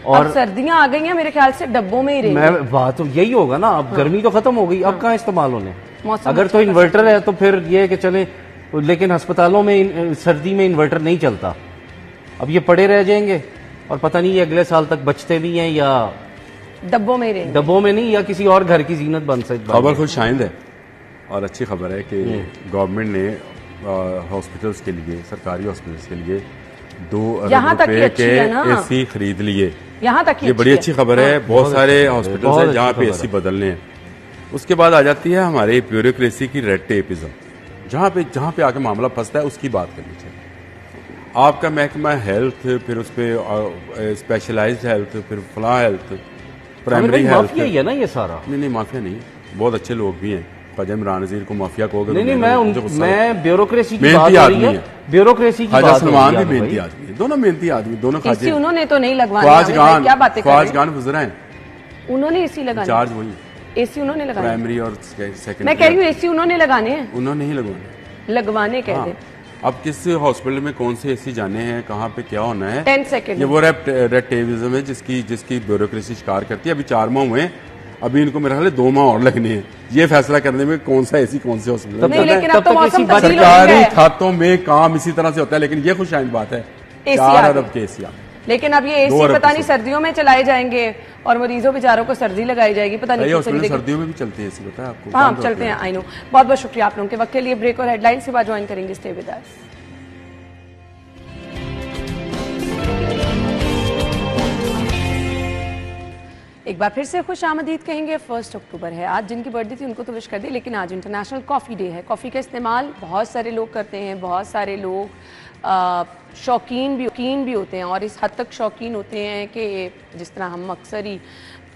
और और अब सर्दियां आ गई हैं, मेरे ख्याल से डब्बों में ही रहेंगे। मैं बात तो यही होगा ना, अब गर्मी तो खत्म हो गई, अब कहाँ इस्तेमाल होने। मौसम अगर अच्छा तो इन्वर्टर है तो फिर ये है कि चले, लेकिन अस्पतालों में सर्दी में इन्वर्टर नहीं चलता, अब ये पड़े रह जाएंगे और पता नहीं ये अगले साल तक बचते भी हैं या डब्बों में ही रहेंगे। डब्बों में नहीं, या किसी और घर की जीनत बन सकती। खबर खुद शायद है और अच्छी खबर है कि गवर्नमेंट ने हॉस्पिटल्स के लिए, सरकारी हॉस्पिटल्स के लिए 2 यहाँ अरब तक की रुपए अच्छी के है ना। एसी खरीद लिए। यहाँ तक ये बड़ी अच्छी खबर है। बहुत सारे हॉस्पिटल्स बहुत हैं जहाँ अच्छी पे खबर एसी बदलने हैं। उसके बाद आ जाती है हमारे ब्यूरोक्रेसी की रेड टेपिज्म, जहाँ पे आके मामला फंसता है उसकी बात करनी चाहिए। आपका महकमा हेल्थ, फिर उस पर स्पेशलाइज्ड हेल्थ, फिर फला हेल्थ, प्राइमरी हेल्थ। माफिया ही है ना ये सारा। नहीं माफिया नहीं, बहुत अच्छे लोग भी हैं। ख्वाजा इमरान नज़ीर को माफिया कहोगे नहीं तो नहीं, मैं ब्यूरोक्रेसी की मेहनती बात हो रही आदमी है, है। ब्यूरोक्रेसी की ख्वाजा बात हो रही सलमान है भी मेहनती भाई। आदमी है, दोनों मेहनती आदमी, दोनों एसी ख्वाजा उन्होंने तो नहीं लगवाने, आमिर भाई, क्या बातें कर रहे हैं? ख्वाजगान गुजरा है, उन्होंने एसी लगाने, चार्ज वही एसी उन्होंने लगाने। प्राइमरी और सेकेंडरी। मैं कह रही हूँ एसी उन्होंने लगाने हैं, उन्होंने ही लगवाने। लगवाने कह दे। अब किस हॉस्पिटल में कौन से एसी जाने हैं, कहाँ पे क्या होना है, 10 सेकंड ये वो रेड टेपिज्म है जिसकी ब्यूरोक्रेसी शिकार करती है। अभी 4 माह हुए हैं, अभी इनको मेरा ख्याल है 2 माह और लगने हैं ये फैसला करने में कौन सा एसी कौन से हॉस्पिटल नहीं, में। लेकिन अब तब तो तक मौसम एसी बंद- तब्दील हो सरकारी गया है। खातों में काम इसी तरह से होता है, लेकिन ये खुशहाल बात है एसी 4 आ अरब गए। के एसी आ गए। लेकिन अब ये 2 एसी अरब पता की नहीं सोच। सर्दियों में चलाए जाएंगे और मरीजों बेचारों को सर्दी लगाई जाएगी, पता नहीं ये क्यों हॉस्पिटल खरीदेंगे। सर्दियों में भी चलते हैं एसी, पता है आपको? हाँ बंद चलते होते हैं, आई नो। बहुत बहुत शुक्रिया आप लोगों के वक्त के लिए। ब्रेक और हेडलाइंस के बाद ज्वाइन करेंगे, स्टे विद अस। एक बार फिर से खुश आमदीद कहेंगे। 1 अक्टूबर है आज, जिनकी बर्थडे थी उनको तो विश कर दी, लेकिन आज इंटरनेशनल कॉफ़ी डे है। कॉफ़ी का इस्तेमाल बहुत सारे लोग करते हैं, बहुत सारे लोग शौकीन भी होते हैं और इस हद तक शौकीन होते हैं कि जिस तरह हम अक्सर ही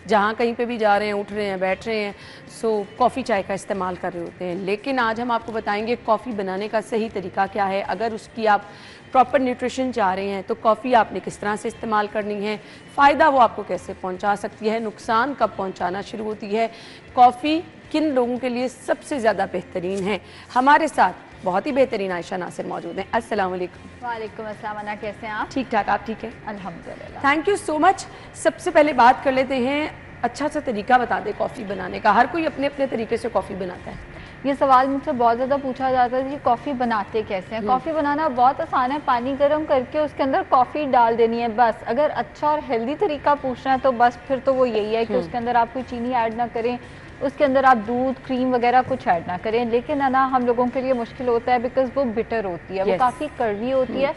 जहाँ कहीं पे भी जा रहे हैं, उठ रहे हैं, बैठ रहे हैं, सो कॉफ़ी चाय का इस्तेमाल कर रहे होते हैं। लेकिन आज हम आपको बताएंगे कॉफ़ी बनाने का सही तरीका क्या है। अगर उसकी आप प्रॉपर न्यूट्रिशन चाह रहे हैं तो कॉफ़ी आपने किस तरह से इस्तेमाल करनी है, फ़ायदा वो आपको कैसे पहुंचा सकती है, नुकसान कब पहुंचाना शुरू होती है, कॉफ़ी किन लोगों के लिए सबसे ज़्यादा बेहतरीन है। हमारे साथ बहुत ही बेहतरीन आयशा नासिर मौजूद हैं। अस्सलाम वालेकुम। वालेकुम अस्सलाम, अन्ना कैसे हैं आप? ठीक ठाक, आप ठीक है? अल्हम्दुलिल्लाह। Thank you so much. सबसे पहले बात कर लेते हैं, अच्छा सा तरीका बता दें कॉफ़ी बनाने का। हर कोई अपने अपने तरीके से कॉफ़ी बनाता है। ये सवाल मुझसे बहुत ज़्यादा पूछा जाता है कि कॉफ़ी बनाते कैसे हैं। कॉफ़ी बनाना बहुत आसान है, पानी गर्म करके उसके अंदर कॉफ़ी डाल देनी है बस। अगर अच्छा और हेल्दी तरीका पूछना है तो बस फिर तो वो यही है कि उसके अंदर आप कोई चीनी ऐड ना करें, उसके अंदर आप दूध, क्रीम वगैरह कुछ ऐड ना करें। लेकिन है ना, हम लोगों के लिए मुश्किल होता है बिकॉज वो बिटर होती है, वो काफ़ी कड़वी होती है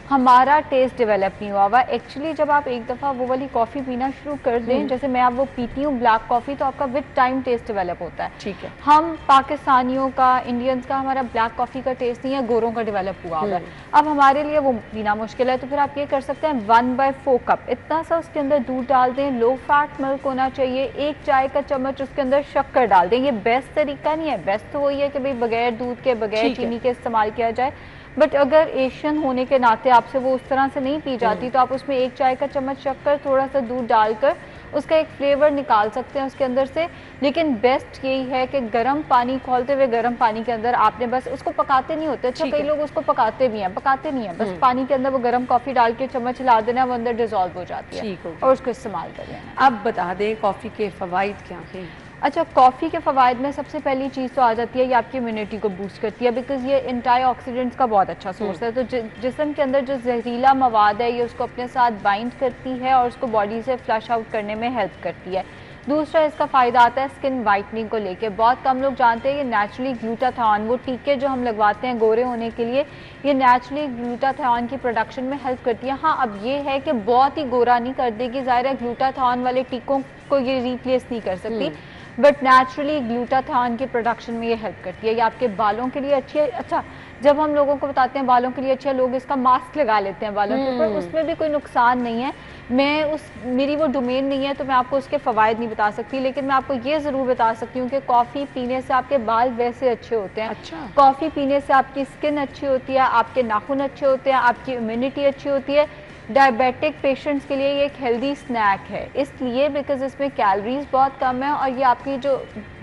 हमारा टेस्ट डेवलप नहीं हुआ हुआ। एक्चुअली जब आप एक दफ़ा वो वाली कॉफ़ी पीना शुरू कर दें, जैसे मैं अब वो पीती हूँ ब्लैक कॉफ़ी, तो आपका विद टाइम टेस्ट डेवलप होता है। ठीक है। हम पाकिस्तानियों का, इंडियंस का, हमारा ब्लैक कॉफ़ी का टेस्ट नहीं है, गोरों का डेवलप हुआ हुआ है। अब हमारे लिए वो पीना मुश्किल है, तो फिर आप ये कर सकते हैं 1/4 कप इतना सा उसके अंदर दूध डाल दें, लो फैट मिल्क होना चाहिए, 1 चाय का चम्मच उसके अंदर शक्कर डाल दें। ये बेस्ट तरीका नहीं है, बेस्ट तो वही है कि भाई बगैर दूध के, बगैर चीनी के इस्तेमाल किया जाए। बट अगर एशियन होने के नाते आपसे वो उस तरह से नहीं पी जाती, तो आप उसमें 1 चाय का चम्मच शक्कर, थोड़ा सा दूध डालकर उसका एक फ्लेवर निकाल सकते हैं उसके अंदर से। लेकिन बेस्ट यही है कि गर्म पानी खोलते हुए गर्म पानी के अंदर आपने बस उसको पकाते नहीं होते। अच्छा, कई लोग उसको पकाते भी हैं, पकाते नहीं है, बस पानी के अंदर वो गर्म कॉफ़ी डाल के चम्मच हिला देना, वो अंदर डिजॉल्व हो जाती है और उसको इस्तेमाल कर लेना। अब बता दें कॉफ़ी के फ़वाइद क्या हैं? अच्छा, कॉफ़ी के फ़वाइद में सबसे पहली चीज़ तो आ जाती है ये आपकी इम्यूनिटी को बूस्ट करती है, बिकॉज ये एंटीऑक्सीडेंट्स का बहुत अच्छा सोर्स है। तो जिस्म के अंदर जो जहरीला मवाद है ये उसको अपने साथ बाइंड करती है और उसको बॉडी से फ्लश आउट करने में हेल्प करती है। दूसरा इसका फ़ायदा आता है स्किन वाइटनिंग को लेके। बहुत कम लोग जानते हैं ये नेचुरली ग्लूटाथायोन, वो टीके जो हम लगवाते हैं गोरे होने के लिए, ये नेचुरली ग्लूटाथायोन की प्रोडक्शन में हेल्प करती है। हाँ, अब ये है कि बहुत ही गोरा नहीं कर देगी, ज़ाहिर है ग्लूटाथायोन वाले टीकों को ये रिप्लेस नहीं कर सकती, बट नेचुरली ग्लूटाथायोन की प्रोडक्शन में ये हेल्प करती है। ये आपके बालों के लिए अच्छी है। अच्छा, जब हम लोगों को बताते हैं बालों के लिए अच्छा है, लोग इसका मास्क लगा लेते हैं बालों के ऊपर, उसमें भी कोई नुकसान नहीं है। मेरी वो डोमेन नहीं है तो मैं आपको उसके फ़वाइद नहीं बता सकती, लेकिन मैं आपको ये ज़रूर बता सकती हूँ कि कॉफ़ी पीने से आपके बाल वैसे अच्छे होते हैं। अच्छा। कॉफ़ी पीने से आपकी स्किन अच्छी होती है, आपके नाखून अच्छे होते हैं, आपकी इम्यूनिटी अच्छी होती है। डायबिटिक पेशेंट्स के लिए ये एक हेल्दी स्नैक है, इसलिए बिकॉज इसमें कैलोरीज बहुत कम है और ये आपकी जो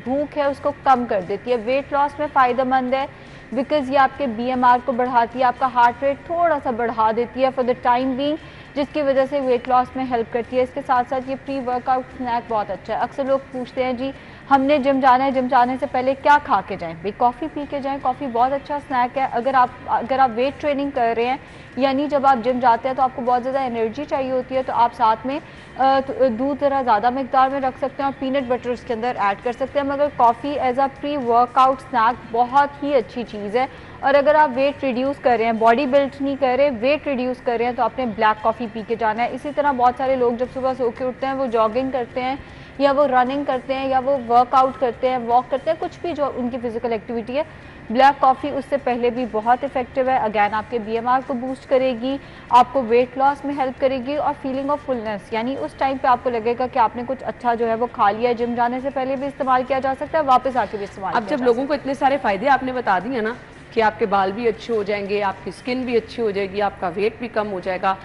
भूख है उसको कम कर देती है। वेट लॉस में फ़ायदेमंद है बिकॉज ये आपके BMR को बढ़ाती है, आपका हार्ट रेट थोड़ा सा बढ़ा देती है फॉर द टाइम बीइंग, जिसकी वजह से वेट लॉस में हेल्प करती है। इसके साथ साथ ये प्री वर्कआउट स्नैक बहुत अच्छा है। अक्सर लोग पूछते हैं जी हमने जिम जाना है, जिम जाने से पहले क्या खा के जाएं? भाई कॉफ़ी पी के जाएं, कॉफ़ी बहुत अच्छा स्नैक है। अगर आप वेट ट्रेनिंग कर रहे हैं, यानी जब आप जिम जाते हैं तो आपको बहुत ज़्यादा एनर्जी चाहिए होती है, तो आप साथ में दूध ज़रा ज़्यादा मिकदार में रख सकते हैं और पीनट बटर उसके अंदर ऐड कर सकते हैं। मगर coffee as a pre workout snack बहुत ही अच्छी चीज़ है। और अगर आप वेट रिड्यूस कर रहे हैं, बॉडी बिल्ड नहीं कर रहे, वेट रिड्यूस कर रहे हैं, तो आपने ब्लैक कॉफ़ी पी के जाना है। इसी तरह बहुत सारे लोग जब सुबह सो के उठते हैं वो जॉगिंग करते हैं या वो रनिंग करते हैं या वो वर्कआउट करते हैं, वॉक करते हैं, कुछ भी जो उनकी फिजिकल एक्टिविटी है, ब्लैक कॉफ़ी उससे पहले भी बहुत इफेक्टिव है। अगैन आपके BMR को बूस्ट करेगी, आपको वेट लॉस में हेल्प करेगी और फीलिंग ऑफ फुलनेस, यानी उस टाइम पे आपको लगेगा कि आपने कुछ अच्छा जो है वो खा लिया। जिम जाने से पहले भी इस्तेमाल किया जा सकता है, वापस आके भी इस्तेमाल अब जब लोगों को इतने सारे फ़ायदे आपने बता दिए ना कि आपके बाल भी अच्छे हो जाएंगे, आपकी स्किन भी अच्छी हो जाएगी, आपका वेट भी कम हो जाएगा,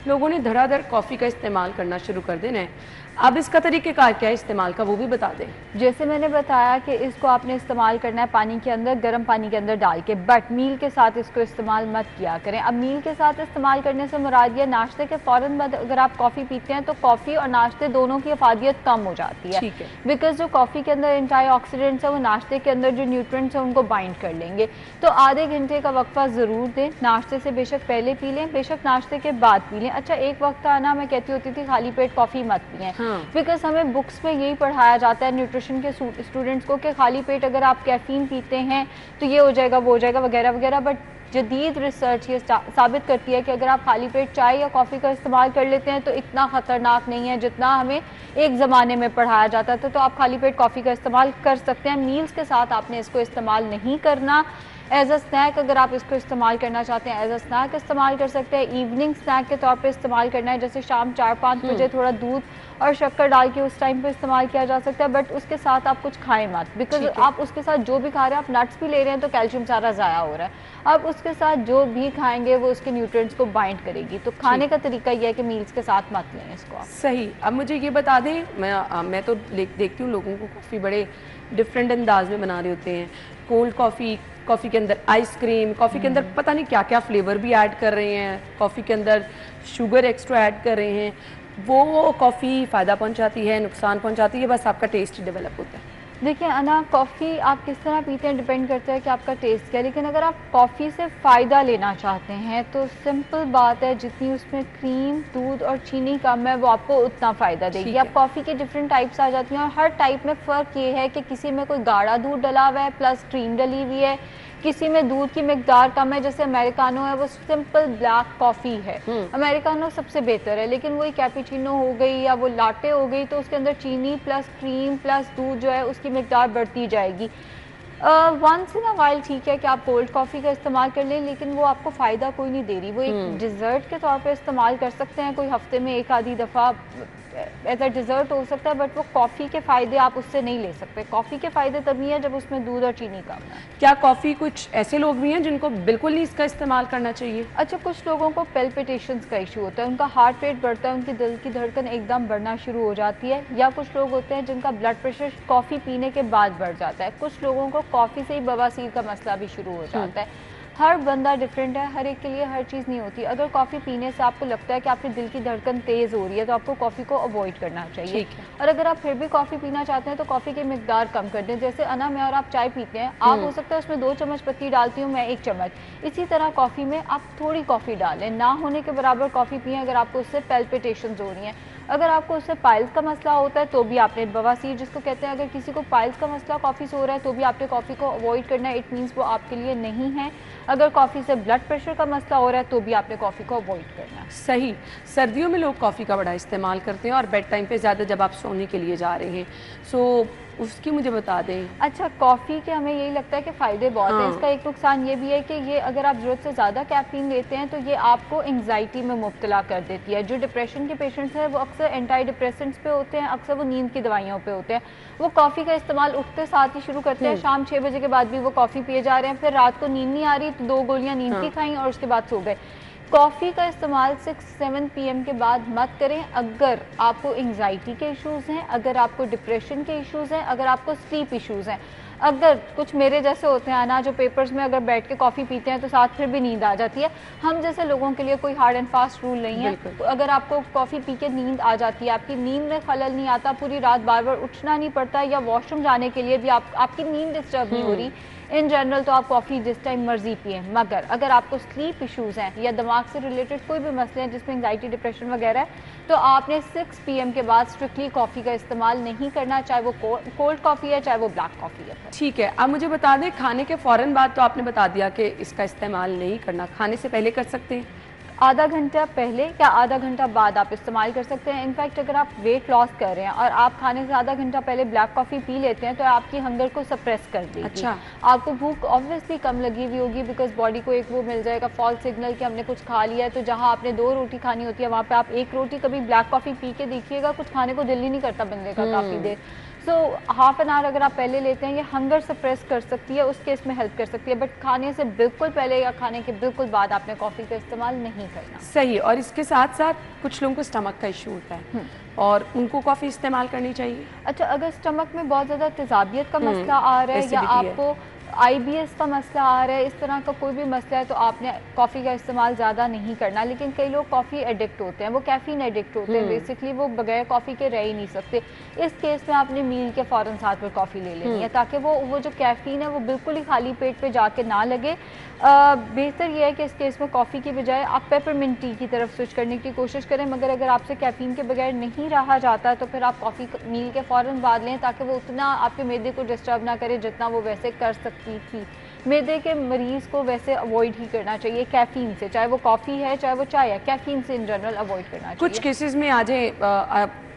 लोगों ने धड़ाधड़ कॉफ़ी का इस्तेमाल करना शुरू कर देना है। अब इसका तरीक़ेकार क्या है इस्तेमाल का, वो भी बता दें। जैसे मैंने बताया कि इसको आपने इस्तेमाल करना है पानी के अंदर, गर्म पानी के अंदर डाल के, बट मील के साथ इसको इस्तेमाल मत किया करें। अब मील के साथ इस्तेमाल करने से मुराद ये नाश्ते के फ़ौरन बाद अगर आप कॉफ़ी पीते हैं तो कॉफ़ी और नाश्ते दोनों की अफादियत कम हो जाती है। ठीक है। बिकॉज जो कॉफ़ी के अंदर एंटीऑक्सीडेंट्स है वो नाश्ते के अंदर जो न्यूट्रिएंट्स हैं उनको बाइंड कर लेंगे। तो आधे घंटे का वक्फा ज़रूर दें। नाश्ते से बेशक पहले पी लें, बेशक नाश्ते के बाद पी लें। अच्छा, एक वक्त आना मैं कहती होती थी खाली पेट कॉफ़ी मत पिएं, बिकॉज हमें बुक्स में यही पढ़ाया जाता है न्यूट्रिशन के स्टूडेंट्स को कि खाली पेट अगर आप कैफीन पीते हैं तो ये हो जाएगा, वो हो जाएगा, वगैरह वगैरह। बट जदीद रिसर्च ये साबित करती है कि अगर आप खाली पेट चाय या कॉफ़ी का इस्तेमाल कर लेते हैं तो इतना ख़तरनाक नहीं है जितना हमें एक ज़माने में पढ़ाया जाता था। तो आप खाली पेट कॉफ़ी का इस्तेमाल कर सकते हैं। मील्स के साथ आपने इसको इस्तेमाल नहीं करना। एज अ स्नैक अगर आप इसको इस्तेमाल करना चाहते हैं, एज अ स्नैक इस्तेमाल कर सकते हैं। इवनिंग स्नैक के तौर पे इस्तेमाल करना है, जैसे शाम 4-5 बजे थोड़ा दूध और शक्कर डाल के उस टाइम पे इस्तेमाल किया जा सकता है। बट उसके साथ आप कुछ खाएं मत, बिकॉज आप उसके साथ जो भी खा रहे हैं, आप नट्स भी ले रहे हैं तो कैल्शियम सारा ज़ाया हो रहा है। अब उसके साथ जो भी खाएंगे वो उसके न्यूट्रिएंट्स को बाइंड करेगी। तो खाने का तरीका यह है कि मील्स के साथ मत लें इसको आप। सही। अब मुझे ये बता दें, मैं तो देखती हूँ लोगों को कॉफ़ी बड़े डिफरेंट अंदाज में बना रहे होते हैं। कोल्ड कॉफ़ी, कॉफ़ी के अंदर आइसक्रीम, कॉफ़ी के अंदर पता नहीं क्या क्या फ्लेवर भी ऐड कर रहे हैं, कॉफ़ी के अंदर शुगर एक्स्ट्रा ऐड कर रहे हैं। वो कॉफ़ी फ़ायदा पहुंचाती है, नुकसान पहुंचाती है, बस आपका टेस्ट ही डेवलप होता है। देखिए अना, कॉफ़ी आप किस तरह पीते हैं डिपेंड करता है कि आपका टेस्ट क्या है। लेकिन अगर आप कॉफ़ी से फ़ायदा लेना चाहते हैं तो सिंपल बात है, जितनी उसमें क्रीम, दूध और चीनी कम है वो आपको उतना फ़ायदा देगी। अब कॉफ़ी के डिफरेंट टाइप्स आ जाती हैं और हर टाइप में फ़र्क ये है कि किसी में कोई गाढ़ा दूध डला हुआ है प्लस क्रीम डली हुई है, किसी में दूध की मिकदार कम है, जैसे अमेरिकानो है वो सिंपल ब्लैक कॉफ़ी है, अमेरिकानो सबसे बेहतर है, लेकिन वही कैपुचिनो हो गई या वो लाटे हो गई तो उसके अंदर चीनी प्लस क्रीम प्लस दूध जो है उसकी मिकदार बढ़ती जाएगी। वंस इन अ वाइल ठीक है कि आप कोल्ड कॉफ़ी का इस्तेमाल कर लें, लेकिन वो आपको फ़ायदा कोई नहीं दे रही। वो एक डिज़र्ट के तौर पे इस्तेमाल कर सकते हैं, कोई हफ्ते में एक आधी दफ़ा एज अ डिज़र्ट हो सकता है, बट वो कॉफ़ी के फ़ायदे आप उससे नहीं ले सकते। कॉफ़ी के फ़ायदे तभी हैं जब उसमें दूध और चीनी कम है। क्या कॉफ़ी, कुछ ऐसे लोग भी हैं जिनको बिल्कुल नहीं इसका इस्तेमाल करना चाहिए? अच्छा, कुछ लोगों को पेल्पिटेशंस का इशू होता है, उनका हार्ट रेट बढ़ता है, उनकी दिल की धड़कन एकदम बढ़ना शुरू हो जाती है, या कुछ लोग होते हैं जिनका ब्लड प्रेशर कॉफ़ी पीने के बाद बढ़ जाता है, कुछ लोगों को कॉफ़ी से ही बवासीर का मसला भी शुरू हो जाता है। हर बंदा डिफरेंट है, हर एक के लिए हर चीज़ नहीं होती। अगर कॉफ़ी पीने से आपको लगता है कि आपके दिल की धड़कन तेज़ हो रही है तो आपको कॉफ़ी को अवॉइड करना चाहिए। और अगर आप फिर भी कॉफ़ी पीना चाहते हैं तो कॉफ़ी की मिकदार कम कर दें। जैसे अना, मैं और आप चाय पीते हैं, आप हो सकता है उसमें 2 चम्मच पत्ती डालती हूँ, मैं 1 चम्मच, इसी तरह कॉफ़ी में आप थोड़ी कॉफ़ी डालें, ना होने के बराबर कॉफ़ी पिएं अगर आपको उससे पेल्पिटेशंस हो रही हैं। अगर आपको उससे पाइल्स का मसला होता है तो भी आपने, बवासीर जिसको कहते हैं, अगर किसी को पाइल्स का मसला कॉफ़ी से हो रहा है तो भी आपने कॉफ़ी को अवॉइड करना है, इट मीन्स वो आपके लिए नहीं है। अगर कॉफ़ी से ब्लड प्रेशर का मसला हो रहा है तो भी आपने कॉफ़ी को अवॉइड करना है। सही। सर्दियों में लोग कॉफ़ी का बड़ा इस्तेमाल करते हैं और बेड टाइम पे ज़्यादा जब आप सोने के लिए जा रहे हैं, सो उसकी मुझे बता दें। अच्छा, कॉफ़ी के हमें यही लगता है कि फ़ायदे बहुत हैं। इसका एक नुकसान ये भी है कि ये अगर आप ज़रूरत से ज़्यादा कैफ़ीन लेते हैं तो ये आपको एंग्जाइटी में मुब्तला कर देती है। जो डिप्रेशन के पेशेंट्स हैं वो अक्सर एंटी डिप्रेसेंट्स पे होते हैं, अक्सर वो नींद की दवाइयों पे होते हैं, वो कॉफ़ी का इस्तेमाल उठते साथ ही शुरू करते हैं, शाम 6 बजे के बाद भी वो कॉफ़ी पिए जा रहे हैं, फिर रात को नींद नहीं आ रही तो 2 गोलियाँ नींद की खाई और उसके बाद सो गए। कॉफ़ी का इस्तेमाल 6-7 PM के बाद मत करें अगर आपको एंग्जाइटी के इश्यूज़ हैं, अगर आपको डिप्रेशन के इश्यूज़ हैं, अगर आपको स्लीप इश्यूज़ हैं। अगर कुछ मेरे जैसे होते हैं ना, जो पेपर्स में अगर बैठ के कॉफ़ी पीते हैं तो साथ फिर भी नींद आ जाती है, हम जैसे लोगों के लिए कोई हार्ड एंड फास्ट रूल नहीं है। अगर आपको कॉफ़ी पी के नींद आ जाती है, आपकी नींद में खलल नहीं आता, पूरी रात बार बार उठना नहीं पड़ता, या वॉशरूम जाने के लिए भी आपकी नींद डिस्टर्ब नहीं हो रही, इन जनरल तो आप कॉफ़ी जिस टाइम मर्जी पिए। मगर अगर आपको स्लीप इश्यूज़ हैं या दिमाग से रिलेटेड कोई भी मसले हैं जिसमें एंग्जाइटी डिप्रेशन वगैरह है, तो आपने 6 PM के बाद स्ट्रिक्टली कॉफ़ी का इस्तेमाल नहीं करना, चाहे वो कोल्ड कॉफ़ी है चाहे वो ब्लैक कॉफ़ी है। ठीक है, अब मुझे बता दें, खाने के फ़ौरन बाद तो आपने बता दिया कि इसका इस्तेमाल नहीं करना, खाने से पहले कर सकते हैं? आधा घंटा पहले या आधा घंटा बाद आप इस्तेमाल कर सकते हैं। इनफैक्ट अगर आप वेट लॉस कर रहे हैं और आप खाने से आधा घंटा पहले ब्लैक कॉफ़ी पी लेते हैं तो आपकी हंगर को सप्रेस कर देगी। अच्छा। आपको भूख ऑब्वियसली कम लगी हुई होगी, बिकॉज बॉडी को एक वो मिल जाएगा फॉल्स सिग्नल कि हमने कुछ खा लिया है। तो जहाँ आपने 2 रोटी खानी होती है वहाँ पे आप 1 रोटी, कभी ब्लैक कॉफ़ी पी के देखिएगा, कुछ खाने को दिल ही नहीं करता बंदे का काफ़ी देर। सो हाफ एन आवर अगर आप पहले लेते हैं, ये हंगर सप्रेस कर सकती है, उस केस में हेल्प कर सकती है, बट खाने से बिल्कुल पहले या खाने के बिल्कुल बाद आपने कॉफ़ी का इस्तेमाल नहीं करना। सही। और इसके साथ साथ कुछ लोगों को स्टमक का इशू होता है और उनको कॉफ़ी इस्तेमाल करनी चाहिए? अच्छा, अगर स्टमक में बहुत ज़्यादा तेज़ाबियत का मसला आ रहा है या आपको IBS का मसला आ रहा है, इस तरह का कोई भी मसला है, तो आपने कॉफ़ी का इस्तेमाल ज़्यादा नहीं करना। लेकिन कई लोग कॉफ़ी एडिक्ट होते हैं, वो कैफ़ीन एडिक्ट होते हैं, बेसिकली वो बगैर कॉफ़ी के रह ही नहीं सकते। इस केस में आपने मील के फ़ौरन साथ में कॉफ़ी ले लेनी है ताकि वो जो कैफ़ीन है वो बिल्कुल ही खाली पेट पे जाके ना लगे। बेहतर यह है कि इस केस में कॉफ़ी की बजाय आप पेपरमिंट टी की तरफ स्विच करने की कोशिश करें, मगर अगर आपसे कैफ़ीन के बगैर नहीं रहा जाता तो फिर आप कॉफ़ी मील के फ़ौरन बाद लें ताकि वो उतना आपके मैदे को डिस्टर्ब ना करे जितना वो वैसे कर सकती थी। मैदे के मरीज़ को वैसे अवॉइड ही करना चाहिए कैफ़ीन से, चाहे वो कॉफ़ी है चाहे वो चाय है, कैफ़ीन से इन जनरल अवॉइड करना चाहिए। कुछ केसेस में आज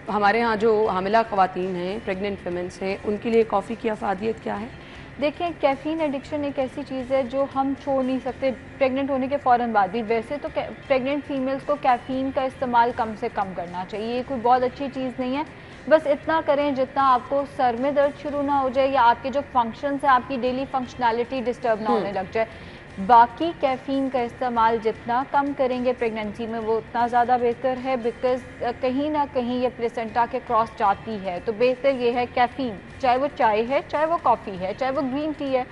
हमारे यहाँ जो हामिला ख़वातीन हैं, प्रेग्नेंट वुमेन्स हैं, उनके लिए कॉफ़ी की अफादियत क्या है? देखिए, कैफ़ीन एडिक्शन एक ऐसी चीज़ है जो हम छोड़ नहीं सकते प्रेग्नेंट होने के फ़ौरन बाद भी। वैसे तो प्रेग्नेंट फीमेल्स को कैफ़ीन का इस्तेमाल कम से कम करना चाहिए, ये कोई बहुत अच्छी चीज़ नहीं है। बस इतना करें जितना आपको सर में दर्द शुरू ना हो जाए या आपके जो फंक्शंस हैं, आपकी डेली फंक्शनैलिटी डिस्टर्ब ना होने लग जाए। बाकी कैफ़ीन का इस्तेमाल जितना कम करेंगे प्रेगनेंसी में वो उतना ज़्यादा बेहतर है, बिकॉज कहीं ना कहीं ये प्लेसेंटा के क्रॉस जाती है। तो बेहतर ये है कैफ़ीन, चाहे वो चाय है, चाहे वो कॉफ़ी है, चाहे वो ग्रीन टी है,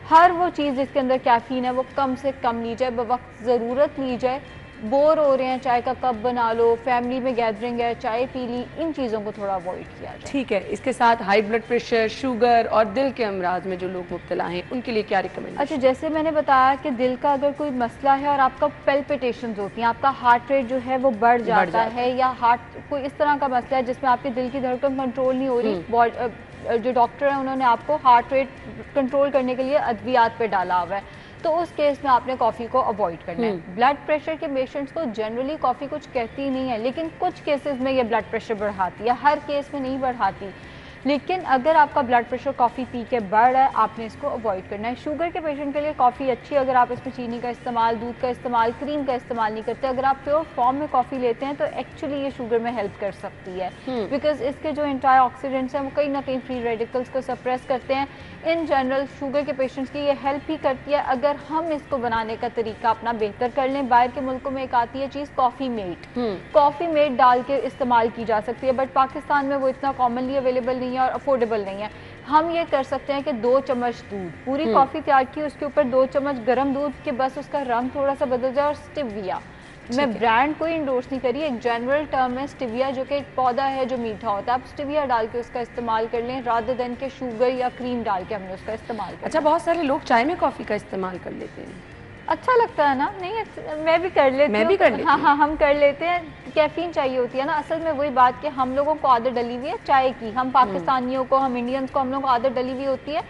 हर वो चीज़ जिसके अंदर कैफ़ीन है वो कम से कम ली जाए, बवक्त ज़रूरत ली जाए। बोर हो रहे हैं, चाय का कप बना लो, फैमिली में गैदरिंग है, चाय पी ली, इन चीज़ों को थोड़ा अवॉइड किया जाए। ठीक है, इसके साथ हाई ब्लड प्रेशर, शुगर और दिल के अमराज में जो लोग मुब्तला हैं उनके लिए क्या रिकमेंडेशन? अच्छा, जैसे मैंने बताया कि दिल का अगर कोई मसला है और आपका पेल्पिटेशंस होती हैं, आपका हार्ट रेट जो है वो बढ़ जाता है, या हार्ट कोई इस तरह का मसला है जिसमें आपके दिल की धड़कन कंट्रोल नहीं हो रही, जो डॉक्टर है उन्होंने आपको हार्ट रेट कंट्रोल करने के लिए अद्वियात पे डाला हुआ है, तो उस केस में आपने कॉफ़ी को अवॉइड करना है। ब्लड प्रेशर के पेशेंट्स को जनरली कॉफ़ी कुछ कहती ही नहीं है, लेकिन कुछ केसेस में ये ब्लड प्रेशर बढ़ाती है, हर केस में नहीं बढ़ाती। लेकिन अगर आपका ब्लड प्रेशर कॉफ़ी पी के बढ़ रहा है, आपने इसको अवॉइड करना है। शुगर के पेशेंट के लिए कॉफ़ी अच्छी है अगर आप इसमें चीनी का इस्तेमाल, दूध का इस्तेमाल, क्रीम का इस्तेमाल नहीं करते। अगर आप प्योर फॉर्म में कॉफ़ी लेते हैं तो एक्चुअली ये शुगर में हेल्प कर सकती है, बिकॉज इसके जो एंटीऑक्सीडेंट्स हैं वो कहीं ना कहीं फ्री रेडिकल्स को सप्रेस करते हैं। इन जनरल शुगर के पेशेंट्स की ये हेल्प ही करती है अगर हम इसको बनाने का तरीका अपना बेहतर कर लें। बाहर के मुल्कों में एक आती है चीज़ कॉफ़ी मेट, कॉफ़ी मेट डाल के इस्तेमाल की जा सकती है, बट पाकिस्तान में वो इतना कॉमनली अवेलेबल नहीं है और अफोर्डेबल नहीं है। हम ये कर सकते हैं कि 2 चम्मच दूध, पूरी कॉफ़ी तैयार की, उसके ऊपर 2 चम्मच गर्म दूध के, बस उसका रंग थोड़ा सा बदल जाए, और स्टिविया, मैं ब्रांड कोई इंडोर्स नहीं करी, एक जनरल टर्म है स्टिविया, जो कि एक पौधा है जो मीठा होता है, आप स्टिविया डाल के उसका इस्तेमाल कर लें रादर देन के शुगर या क्रीम डाल के हमने उसका इस्तेमाल कर। अच्छा, बहुत सारे लोग चाय में कॉफ़ी का इस्तेमाल कर लेते हैं, अच्छा लगता है ना? नहीं, मैं भी कर लेती हूँ। हाँ, हम कर लेते हैं, कैफीन चाहिए होती है ना। असल में वही बात कि हम लोगों को आदत डली हुई है चाय की, हम पाकिस्तानियों को, हम इंडियंस को, हम लोगों को आदत डली हुई होती है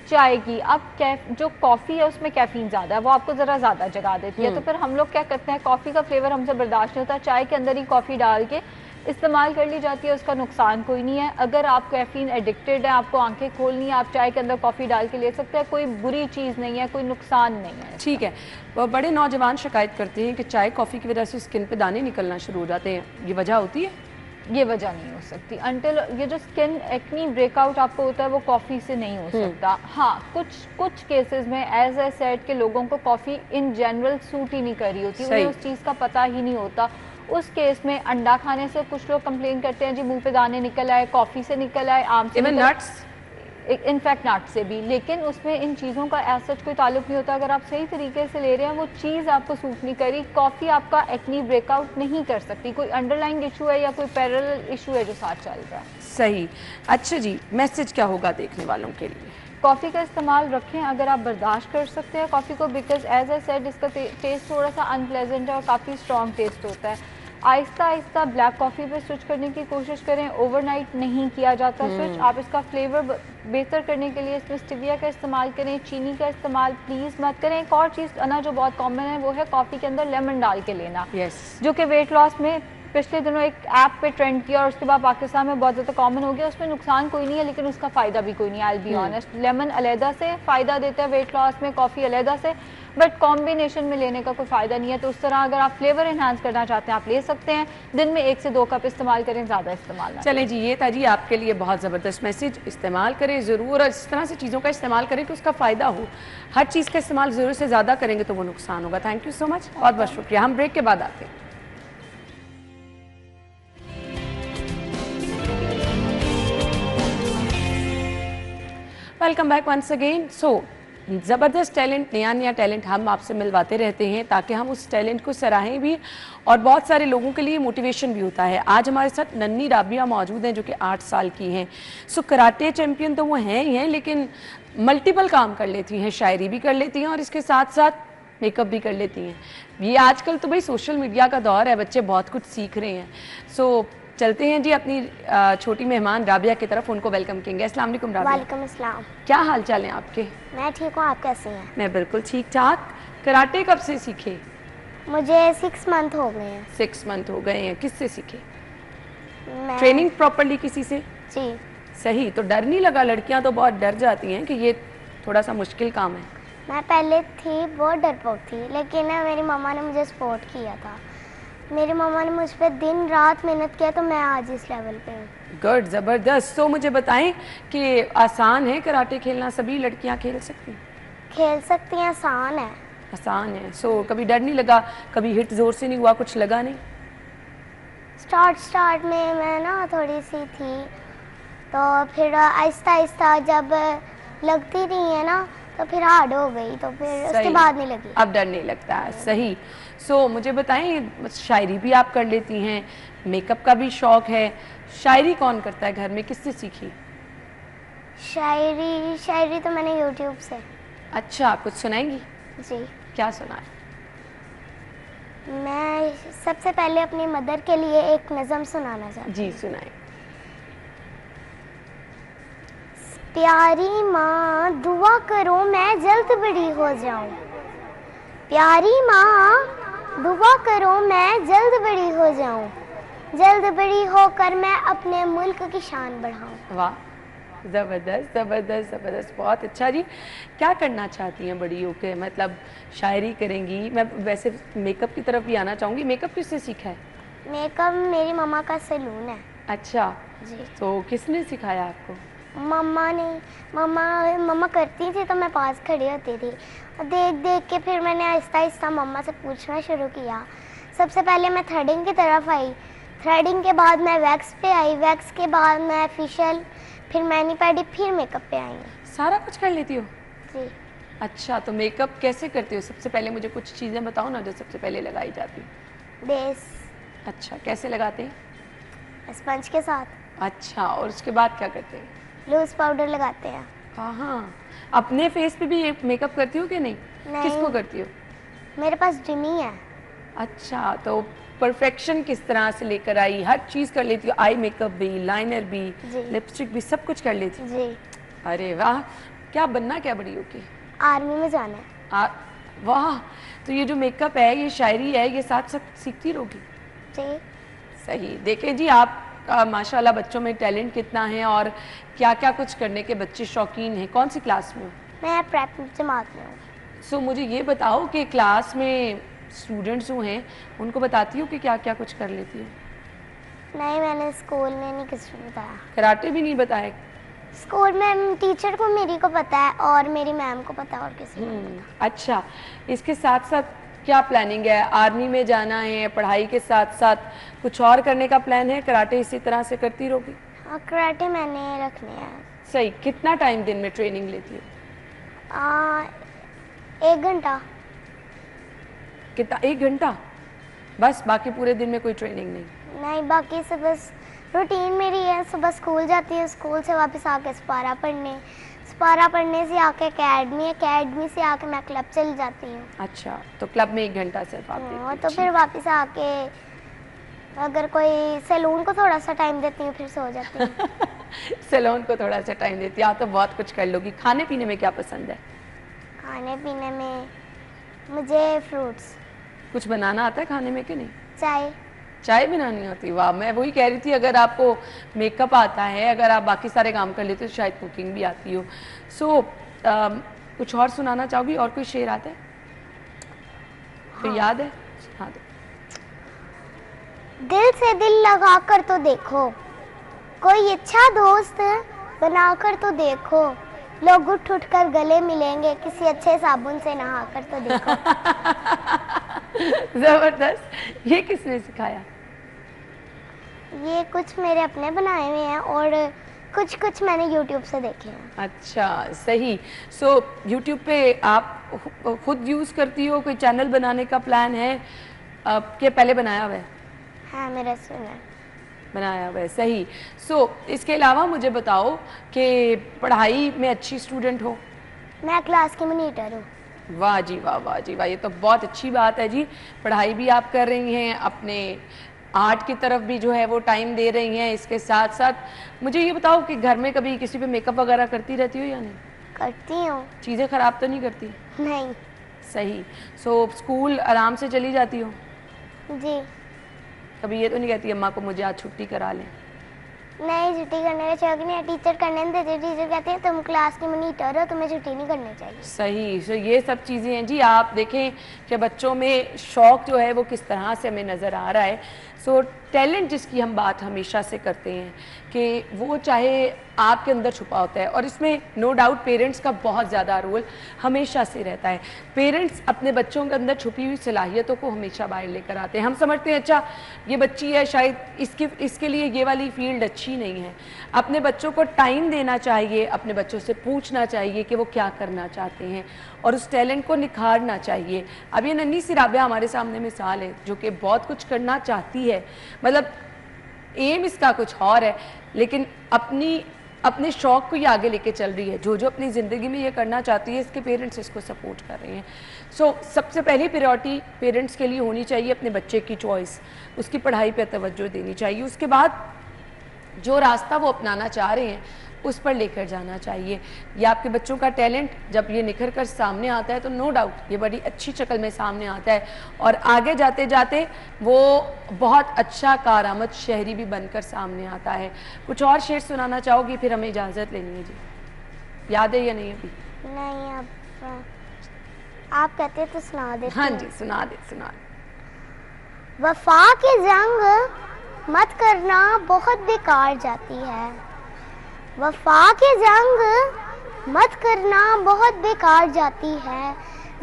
चाय की। अब जो कॉफ़ी है उसमें कैफीन ज़्यादा है, वो आपको ज़रा ज़्यादा जगा देती है, तो फिर हम लोग क्या करते हैं, कॉफ़ी का फ्लेवर हमसे बर्दाश्त नहीं होता, चाय के अंदर ही कॉफ़ी डाल के इस्तेमाल कर ली जाती है, उसका नुकसान कोई नहीं है। अगर आप कैफीन एडिक्टेड है, आपको आंखें खोलनी है, आप चाय के अंदर कॉफ़ी डाल के ले सकते हैं, कोई बुरी चीज़ नहीं है, कोई नुकसान नहीं है। ठीक है, बड़े नौजवान शिकायत करते हैं कि चाय कॉफ़ी की वजह से स्किन पे दाने निकलना शुरू हो जाते हैं, ये वजह होती है? ये वजह नहीं हो सकती, अंटिल ये जो स्किन एक्नी ब्रेकआउट आपको होता है वो कॉफ़ी से नहीं हो सकता। हाँ, कुछ केसेस में एज ए सेड के लोगों को कॉफ़ी इन जनरल सूट ही नहीं कर रही होती, उन्हें उस चीज़ का पता ही नहीं होता। उस केस में अंडा खाने से कुछ लोग कंप्लेन करते हैं जी मुंह पे दाने निकल आए, कॉफ़ी से निकल आए, आम से, नट्स, इनफैक्ट नट से भी, लेकिन उसमें इन चीज़ों का ऐसा कोई ताल्लुक नहीं होता। अगर आप सही तरीके से ले रहे हैं, वो चीज़ आपको सूट नहीं करी, कॉफ़ी आपका एक्नी ब्रेकआउट नहीं कर सकती, कोई अंडरलाइंग इशू है या कोई पैरेलल इशू है जो साथ चल रहा है। सही। अच्छा जी, मैसेज क्या होगा देखने वालों के लिए? कॉफ़ी का इस्तेमाल रखें अगर आप बर्दाश्त कर सकते हैं कॉफ़ी को, बिकॉज एज आई सेड इसका टेस्ट थोड़ा सा अनप्लेजेंट है और काफ़ी स्ट्रॉन्ग टेस्ट होता है। आहिस्ता आहिस्ता ब्लैक कॉफ़ी पे स्विच करने की कोशिश करें, ओवरनाइट नहीं किया जाता स्विच। आप इसका फ्लेवर बेहतर करने के लिए इसमें स्टिविया का इस्तेमाल करें, चीनी का इस्तेमाल प्लीज़ मत करें। एक और चीज़ ना जो बहुत कॉमन है वो है कॉफ़ी के अंदर लेमन डाल के लेना, जो कि वेट लॉस में पिछले दिनों एक ऐप पे ट्रेंड किया और उसके बाद पाकिस्तान में बहुत ज़्यादा कॉमन हो गया। उसमें नुकसान कोई नहीं है लेकिन उसका फ़ायदा भी कोई नहीं है, I will be honest. Lemon अलहदा से फ़ायदा देता है वेट लॉस में, कॉफ़ी अलहदा से, बट कॉम्बिनेशन में लेने का कोई फ़ायदा नहीं है। तो उस तरह अगर आप फ्लेवर इन्हांस करना चाहते हैं आप ले सकते हैं, दिन में 1 से 2 कप इस्तेमाल करें, ज़्यादा इस्तेमाल ना। चलें जी, ये था जी आपके लिए बहुत ज़बरदस्त मैसेज। इस्तेमाल करें ज़रूर, और इस तरह से चीज़ों का इस्तेमाल करें कि उसका फ़ायदा हो। हर चीज़ का इस्तेमाल ज़रूर से ज़्यादा करेंगे तो वो नुकसान होगा। थैंक यू सो मच, बहुत बहुत शुक्रिया। हम ब्रेक के बाद आते हैं। Welcome back once again. So ज़बरदस्त टैलेंट, नया टैलेंट हम आपसे मिलवाते रहते हैं ताकि हम उस टैलेंट को सराहें भी, और बहुत सारे लोगों के लिए मोटिवेशन भी होता है। आज हमारे साथ नन्ही राबिया मौजूद हैं जो कि 8 साल की हैं। सो कराटे चैम्पियन तो वो हैं ही हैं, लेकिन मल्टीपल काम कर लेती हैं, शायरी भी कर लेती हैं और इसके साथ साथ मेकअप भी कर लेती हैं। ये आजकल तो भाई सोशल मीडिया का दौर है, बच्चे बहुत कुछ सीख रहे हैं। सो चलते हैं जी अपनी छोटी मेहमान राबिया की तरफ, उनको वेलकम करेंगे। अस्सलाम वालेकुम राबिया। वालेकुम अस्सलाम। क्या हाल चाल है आपके? मैं ठीक हूँ, आप कैसे हैं? मैं बिल्कुल ठीक ठाक। कराटे कब से सीखे? मुझे 6 मंथ हो गए हैं। 6 मंथ हो गए हैं। किससे सीखे? मैं ट्रेनिंग प्रॉपर्ली किसी से? जी। सही। तो डर नहीं लगा? लड़कियां तो बहुत डर जाती हैं कि ये थोड़ा सा मुश्किल काम है। मैं पहले थी बहुत डरपोक थी, लेकिन मेरी मम्मा ने मुझे सपोर्ट किया था। मेरी मम्मा ने मुझ पर दिन रात मेहनत किया तो मैं आज इस लेवल पे हूँ। गुड, ज़बरदस्त। तो मुझे बताएं कि आसान है कराटे खेलना? सभी लड़कियां खेल सकती हैं? खेल सकती हैं, आसान है। आसान है। सो कभी डर नहीं लगा? कभी हिट ज़ोर से नहीं हुआ? कुछ लगा नहीं? स्टार्ट में मैं ना थोड़ी सी थी, तो फिर आहिस्ता आहिस्ता जब लगती रही है ना तो फिर हार्ड हो गई, तो फिर उसके सही। बाद नहीं लगी। अब डर नहीं लगता है, सही। मुझे बताएं, शायरी भी आप कर लेती हैं, मेकअप का भी शौक है, शायरी कौन करता है घर में, किससे सीखी? शायरी तो मैंने यूट्यूब से। अच्छा, कुछ सुनाएंगी? जी, क्या सुनाए? मैं सबसे पहले अपनी मदर के लिए एक नज़म सुनाना चाहती हूँ। जी सुनाए। प्यारी माँ दुआ करो मैं जल्द बड़ी हो जाऊं, प्यारी माँ दुआ करो मैं जल्द बड़ी हो जाऊं, जल्द बड़ी होकर मैं अपने मुल्क की शान बढ़ाऊं। वाह, ज़बरदस्त ज़बरदस्त ज़बरदस्त, बहुत अच्छा जी। क्या करना चाहती हैं बड़ी होकर? मतलब शायरी करेंगी? मैं वैसे मेकअप की तरफ भी आना चाहूँगी। मेकअप किससे सीखा है? मेकअप मेरी मम्मा का सैलून है। अच्छा जी, तो किसने सिखाया आपको? मम्मा ने। मम्मा करती थी तो मैं पास खड़ी होती थी, और देख देख के फिर मैंने आहिस्ता आहिस्ता मम्मा से पूछना शुरू किया। सबसे पहले मैं थ्रेडिंग की तरफ आई, थ्रेडिंग के बाद मैं वैक्स पे आई, वैक्स के बाद मैं फेशियल, फिर मैनी पैडी, फिर मेकअप पे आई हूँ। सारा कुछ कर लेती हो? जी, अच्छा, तो मेकअप कैसे करती हो? सबसे पहले मुझे कुछ चीज़ें बताओ ना जो सबसे पहले लगाई जाती है। बेस अच्छा, कैसे लगाते हैं? स्पंज के साथ। अच्छा, और उसके बाद क्या करते हैं? लूज पाउडर लगाते हैं। हाँ, अपने फेस पे भी ये मेकअप करती हो कि नहीं? नहीं। किसको करती हो? मेरे पास जिमी है। अच्छा, तो परफेक्शन किस तरह से लेकर आई? हर चीज़ कर लेती हो? आई मेकअप भी, लाइनर भी, जी। लिपस्टिक भी, सब कुछ कर लेती हो? जी, अरे वाह, क्या बनना क्या बड़ी होके? आर्मी में जाना है। वाह, तो ये जो मेकअप है, ये शायरी है, ये साथ साथ सीखती रहोगी? जी, सही। देखें जी, आप माशाल्लाह बच्चों में टैलेंट कितना है और क्या क्या कुछ करने के बच्चे शौकीन हैं। कौन सी क्लास में हो? मैं प्रेप जमात में हूँ। मुझे ये बताओ कि क्लास में स्टूडेंट्स जो हैं उनको बताती हो कि क्या क्या कुछ कर लेती हो? नहीं, मैंने स्कूल में नहीं किसी को बताया। कराटे भी नहीं बताया? स्कूल में टीचर को मेरी को पता है और मेरी मैम को पता है, और किसी को नहीं पता। अच्छा, इसके साथ साथ क्या प्लानिंग है? आर्मी में जाना है, पढ़ाई के साथ साथ कुछ और करने का प्लान है? कराटे इसी तरह से करती रहोगी? हाँ, कराटे मैंने रखने हैं। सही। कितना टाइम दिन में ट्रेनिंग लेती हो? 1 घंटा। कितना? 1 घंटा बस? बाकी पूरे दिन में कोई ट्रेनिंग नहीं? नहीं, बाकी से बस रूटीन मेरी है, सुबह स्कूल जाती है, स्कूल से वापस आके स्पारा पढ़ने से आके अकेडमी से आके मैं क्लब चली जाती हूँ। अच्छा, तो क्लब में 1 घंटा सिर्फ आप देती हो? तो फिर वापस आके अगर कोई सैलून को थोड़ा सा टाइम देती हूँ, फिर सो जाती हूँ। सैलून को थोड़ा सा टाइम देती है, तो बहुत कुछ कर लोगी। खाने पीने में क्या पसंद है? खाने पीने में मुझे फ्रूट्स। कुछ बनाना आता है खाने में कि नहीं? चाय बनानी होती? वाह, मैं वही कह रही थी, अगर आपको मेकअप आता है, अगर आप बाकी सारे काम कर लेते हो, तो शायद कुकिंग भी आती हो। कुछ और सुनाना चाहोगी? और कोई शेर आता है? तो याद है? हाँ, दिल से दिल लगा कर तो देखो, कोई अच्छा दोस्त बना कर तो देखो, लोग उठ उठ कर गले मिलेंगे, किसी अच्छे साबुन से नहा कर तो देखो। जबरदस्त। ये किसने सिखाया? ये कुछ मेरे अपने बनाए हुए हैं और कुछ मैंने YouTube से देखे हैं। अच्छा, सही। YouTube पे आप खुद यूज़ करती हो? कोई चैनल बनाने का प्लान है कि पहले बनाया हुआ है? हाँ, मेरा हस्बैंड है। बनाया हुआ है, सही। इसके अलावा मुझे बताओ कि पढ़ाई में अच्छी स्टूडेंट हो? मैं क्लास की मॉनिटर हूँ। वाह जी वाह, वाह जी वाह, ये तो बहुत अच्छी बात है जी। पढ़ाई भी आप कर रही हैं, अपने आर्ट की तरफ भी जो है वो टाइम दे रही हैं। इसके साथ साथ मुझे ये बताओ कि घर में कभी किसी पे मेकअप वगैरह करती रहती हो या नहीं? करती हूँ। चीज़ें ख़राब तो नहीं करती? नहीं। सही। स्कूल आराम से चली जाती हो? जी। कभी ये तो नहीं कहती अम्मा को मुझे आज छुट्टी करा लें? नहीं, छुट्टी करने का शौक नहीं है, टीचर करने नहीं देते। टीचर कहते हैं तुम क्लास की मॉनिटर हो, तुम्हें छुट्टी नहीं करनी चाहिए। सही। ये सब चीज़ें हैं जी। आप देखें कि बच्चों में शौक़ जो है वो किस तरह से हमें नज़र आ रहा है। सो टैलेंट जिसकी हम बात हमेशा से करते हैं कि वो चाहे आपके अंदर छुपा होता है, और इसमें नो डाउट पेरेंट्स का बहुत ज़्यादा रोल हमेशा से रहता है। पेरेंट्स अपने बच्चों के अंदर छुपी हुई सलाहियतों को हमेशा बाहर लेकर आते हैं। हम समझते हैं अच्छा ये बच्ची है, शायद इसके लिए ये वाली फील्ड अच्छी नहीं है। अपने बच्चों को टाइम देना चाहिए, अपने बच्चों से पूछना चाहिए कि वो क्या करना चाहते हैं और उस टैलेंट को निखारना चाहिए। अब ये नन्ही सी राबिया हमारे सामने मिसाल है जो कि बहुत कुछ करना चाहती है, मतलब एम इसका कुछ और है, लेकिन अपने शौक़ को ये आगे लेके चल रही है। जो अपनी ज़िंदगी में ये करना चाहती है, इसके पेरेंट्स इसको सपोर्ट कर रहे हैं। सो सबसे पहली प्रायोरिटी पेरेंट्स के लिए होनी चाहिए अपने बच्चे की चॉइस, उसकी पढ़ाई पे तवज्जो देनी चाहिए। उसके बाद जो रास्ता वो अपनाना चाह रहे हैं उस पर लेकर जाना चाहिए। या आपके बच्चों का टैलेंट जब ये निखर कर सामने आता है तो नो डाउट ये बड़ी अच्छी शक्ल में सामने आता है, और आगे जाते जाते वो बहुत अच्छा कारआमद शहरी भी बनकर सामने आता है। कुछ और शेर सुनाना चाहोगी, फिर हमें इजाज़त लेनी है जी। याद है या नहीं अभी? नहीं, अब आप कहते तो सुना दे। हाँ जी, सुना दे। वफा की जंग मत करना बहुत बेकार जाती है, वफा की जंग मत करना बहुत बेकार जाती है,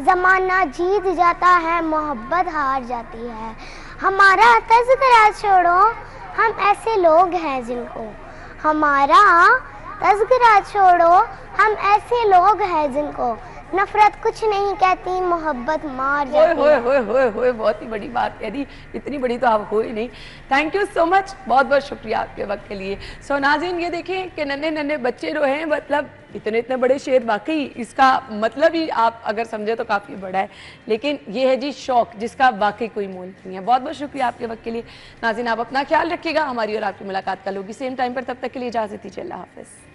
ज़माना जीत जाता है मोहब्बत हार जाती है। हमारा तज़किरा छोड़ो हम ऐसे लोग हैं जिनको, हमारा तज़किरा छोड़ो हम ऐसे लोग हैं जिनको, नफरत कुछ नहीं कहती मोहब्बत मार जाती है। होए बहुत ही बड़ी बात कह दी, इतनी बड़ी तो आप हो ही नहीं। थैंक यू सो मच, बहुत बहुत शुक्रिया आपके वक्त के लिए। सो नाज़रीन ये देखें कि नन्हे बच्चे जो हैं, मतलब इतने बड़े शेर, वाकई इसका मतलब ही आप अगर समझे तो काफ़ी बड़ा है, लेकिन ये है जी शौक़ जिसका वाकई कोई मोल नहीं है। बहुत बहुत शुक्रिया आपके वक्त के लिए। नाज़रीन आप अपना ख्याल रखिएगा, हमारी और आपकी मुलाकात कल होगी सेम टाइम पर, तब तक के लिए इजाज़त दीजिए, अल्लाह हाफ़िज़।